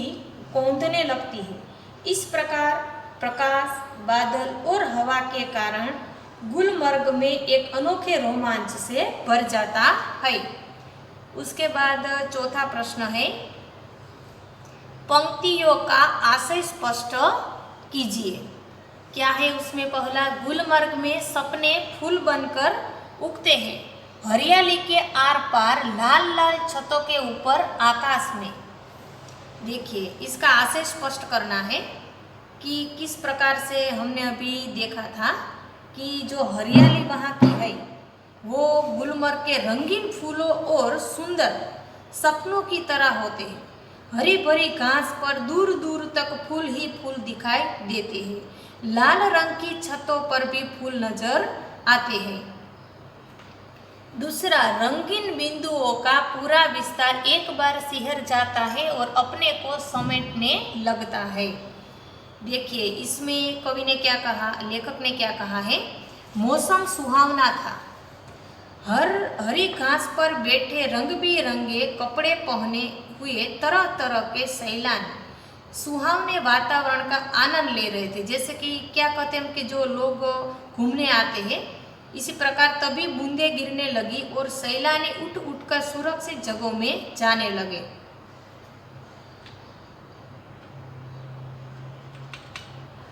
कौंधने लगती है। इस प्रकार प्रकाश, बादल और हवा के कारण गुलमर्ग में एक अनोखे रोमांच से भर जाता है। उसके बाद चौथा प्रश्न है, पंक्तियों का आशय स्पष्ट कीजिए। क्या है उसमें? पहला, गुलमर्ग में सपने फूल बनकर उगते हैं। हरियाली के आर पार लाल लाल छतों के ऊपर आकाश में। देखिए, इसका आशय स्पष्ट करना है कि किस प्रकार से हमने अभी देखा था कि जो हरियाली वहाँ की है वो गुलमर्ग के रंगीन फूलों और सुंदर सपनों की तरह होते हैं। हरी भरी घास पर दूर दूर तक फूल ही फूल दिखाई देते हैं। लाल रंग की छतों पर भी फूल नजर आते हैं। दूसरा, रंगीन बिंदुओं का पूरा विस्तार एक बार सिहर जाता है और अपने को समेटने लगता है। देखिए, इसमें कवि ने क्या कहा, लेखक ने क्या कहा है, मौसम सुहावना था। हरी घास पर बैठे रंग बिरंगे कपड़े पहने हुए तरह तरह के सैलानी सुहावने वातावरण का आनंद ले रहे थे। जैसे कि क्या कहते हैं कि जो लोग घूमने आते हैं, इसी प्रकार तभी बूंदें गिरने लगी और सैलानी उठ उठकर सुरक्षित जगहों में जाने लगे।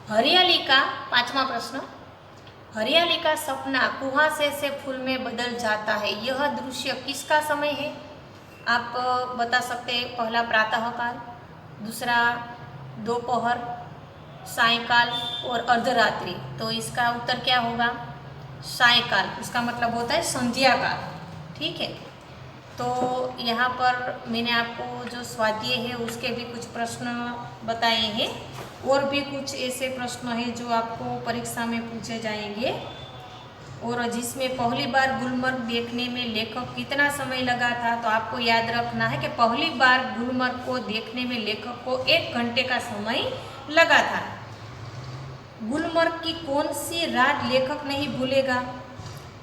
हरियाली का पांचवा प्रश्न, हरियाली का सपना कुहासे से फूल में बदल जाता है। यह दृश्य किसका समय है? आप बता सकते हैं। पहला, प्रातःकाल, दूसरा दोपहर, सायंकाल और अर्धरात्रि। तो इसका उत्तर क्या होगा? सायंकाल। इसका मतलब होता है संध्या काल। ठीक है, तो यहाँ पर मैंने आपको जो स्वाध्याय है उसके भी कुछ प्रश्न बताए हैं और भी कुछ ऐसे प्रश्न हैं जो आपको परीक्षा में पूछे जाएंगे और जिसमें पहली बार गुलमर्ग देखने में लेखक कितना समय लगा था। तो आपको याद रखना है कि पहली बार गुलमर्ग को देखने में लेखक को 1 घंटे का समय लगा था। गुलमर्ग की कौन सी रात लेखक नहीं भूलेगा?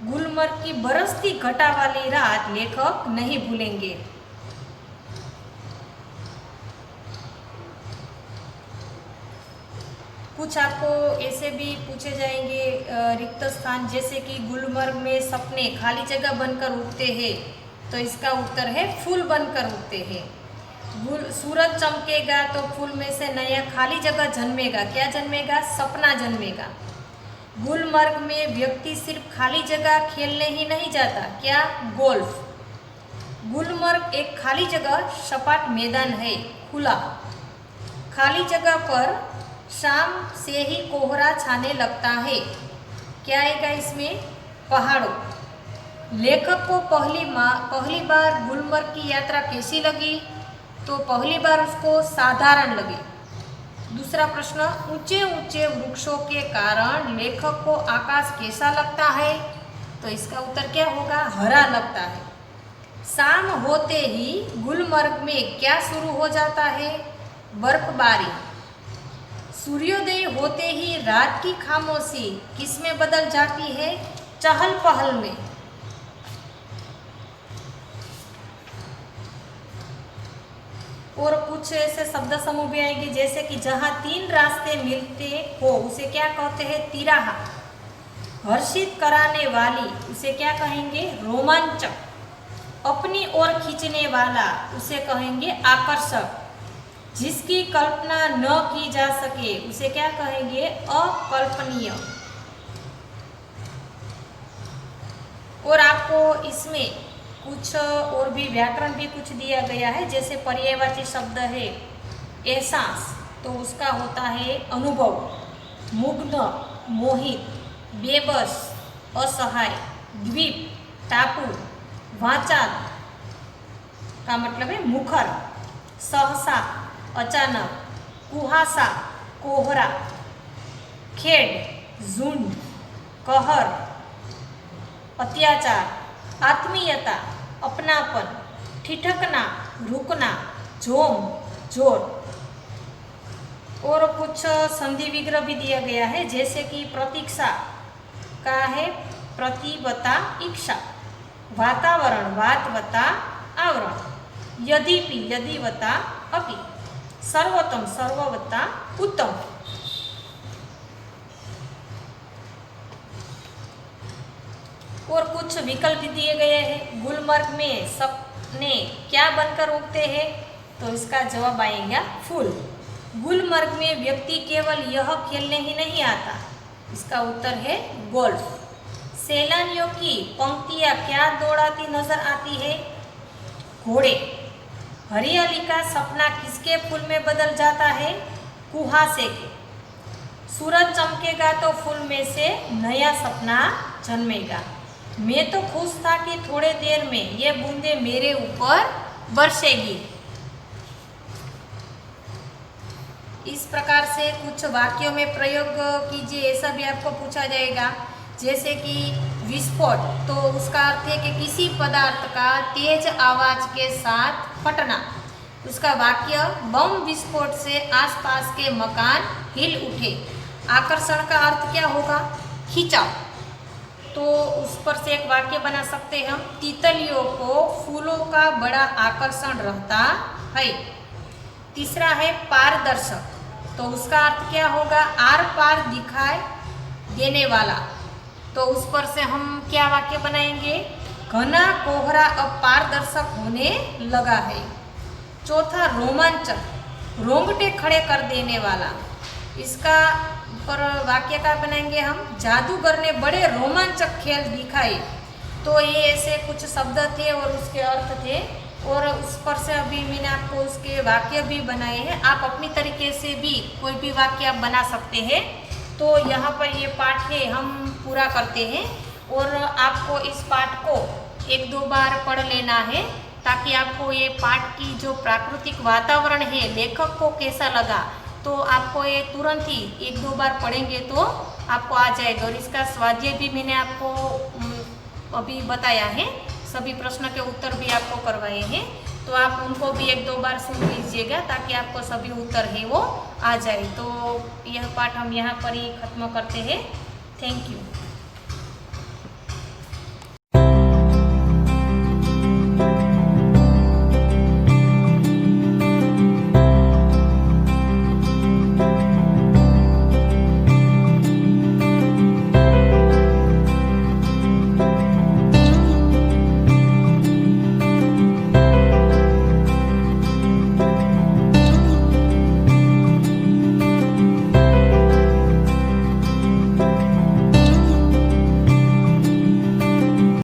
गुलमर्ग की बरसती घटा वाली रात लेखक नहीं भूलेंगे। कुछ आपको ऐसे भी पूछे जाएंगे रिक्त स्थान, जैसे कि गुलमर्ग में सपने खाली जगह बनकर उगते हैं। तो इसका उत्तर है फूल बनकर उगते हैं। सूरज चमकेगा तो फूल में से नया खाली जगह जन्मेगा। क्या जन्मेगा? सपना जन्मेगा। गुलमर्ग में व्यक्ति सिर्फ खाली जगह खेलने ही नहीं जाता। क्या? गोल्फ। गुलमर्ग एक खाली जगह सपाट मैदान है, खुला। खाली जगह पर शाम से ही कोहरा छाने लगता है। क्या आएगा इसमें? पहाड़ों। लेखक को पहली बार गुलमर्ग की यात्रा कैसी लगी? तो पहली बार उसको साधारण लगी। दूसरा प्रश्न, ऊंचे ऊंचे वृक्षों के कारण लेखक को आकाश कैसा लगता है? तो इसका उत्तर क्या होगा? हरा लगता है। शाम होते ही गुलमर्ग में क्या शुरू हो जाता है? बर्फबारी। सूर्योदय होते ही रात की खामोशी किस में बदल जाती है? चहल पहल में। और कुछ ऐसे शब्द समूह भी आएंगे जैसे कि जहाँ तीन रास्ते मिलते हो उसे क्या कहते हैं? तिराहा। हर्षित कराने वाली उसे क्या कहेंगे? रोमांचक। अपनी ओर खींचने वाला उसे कहेंगे आकर्षक। जिसकी कल्पना न की जा सके उसे क्या कहेंगे? अकल्पनीय। और आपको इसमें कुछ और भी व्याकरण भी कुछ दिया गया है, जैसे पर्यायवाची शब्द है एहसास, तो उसका होता है अनुभव। मुग्ध, मोहित, बेबस, असहाय। द्वीप, टापू। वाचाल का मतलब है मुखर। सहसा, अचानक। कुहासा, कोहरा। खेड, झुंड। कहर, अत्याचार। आत्मीयता, अपनापन। ठिठकना, रुकना। झोम, जोर। और कुछ संधि विग्रह भी दिया गया है, जैसे कि प्रतीक्षा का है प्रतिवता इच्छा। वातावरण, वातवता आवरण। यद्यपि, यदिवता अपि। सर्वोत्तम, सर्ववत्ता उत्तम। और कुछ विकल्प दिए गए हैं। गुलमर्ग में सपने क्या बनकर उगते हैं? तो इसका जवाब आएगा फूल। गुलमर्ग में व्यक्ति केवल यह खेलने ही नहीं आता, इसका उत्तर है गोल्फ। सैलानियों की पंक्तियां क्या दौड़ाती नजर आती है? घोड़े। हरियाली का सपना किसके फूल में बदल जाता है? कुहासे के। सूरज चमकेगा तो फूल में से नया सपना जन्मेगा। मैं तो खुश था कि थोड़े देर में ये बूंदे मेरे ऊपर बरसेगी। इस प्रकार से कुछ वाक्यों में प्रयोग कीजिए, ऐसा भी आपको पूछा जाएगा। जैसे कि विस्फोट, तो उसका अर्थ है कि किसी पदार्थ का तेज आवाज के साथ फटना। उसका वाक्य, बम विस्फोट से आसपास के मकान हिल उठे। आकर्षण का अर्थ क्या होगा? खिंचाव। तो उस पर से एक वाक्य बना सकते हैं हम, तितलियों को फूलों का बड़ा आकर्षण रहता है। तीसरा है पारदर्शक, तो उसका अर्थ क्या होगा? आर पार दिखाई देने वाला। तो उस पर से हम क्या वाक्य बनाएंगे? घना कोहरा अब पारदर्शक होने लगा है। चौथा रोमांचक, रोंगटे खड़े कर देने वाला। इसका पर वाक्य का बनाएंगे हम? जादूगर ने बड़े रोमांचक खेल दिखाए। तो ये ऐसे कुछ शब्द थे और उसके अर्थ थे, और उस पर से अभी मैंने आपको उसके वाक्य भी बनाए हैं। आप अपनी तरीके से भी कोई भी वाक्य आप बना सकते हैं। तो यहाँ पर ये पाठ है हम पूरा करते हैं, और आपको इस पाठ को 1-2 बार पढ़ लेना है, ताकि आपको ये पाठ की जो प्राकृतिक वातावरण है, लेखक को कैसा लगा, तो आपको ये तुरंत ही 1-2 बार पढ़ेंगे तो आपको आ जाएगा। और इसका स्वाध्याय भी मैंने आपको अभी बताया है, सभी प्रश्न के उत्तर भी आपको करवाए हैं, तो आप उनको भी 1-2 बार सुन लीजिएगा, ताकि आपको सभी उत्तर है वो आ जाए। तो यह पाठ हम यहाँ पर ही खत्म करते हैं। Thank you.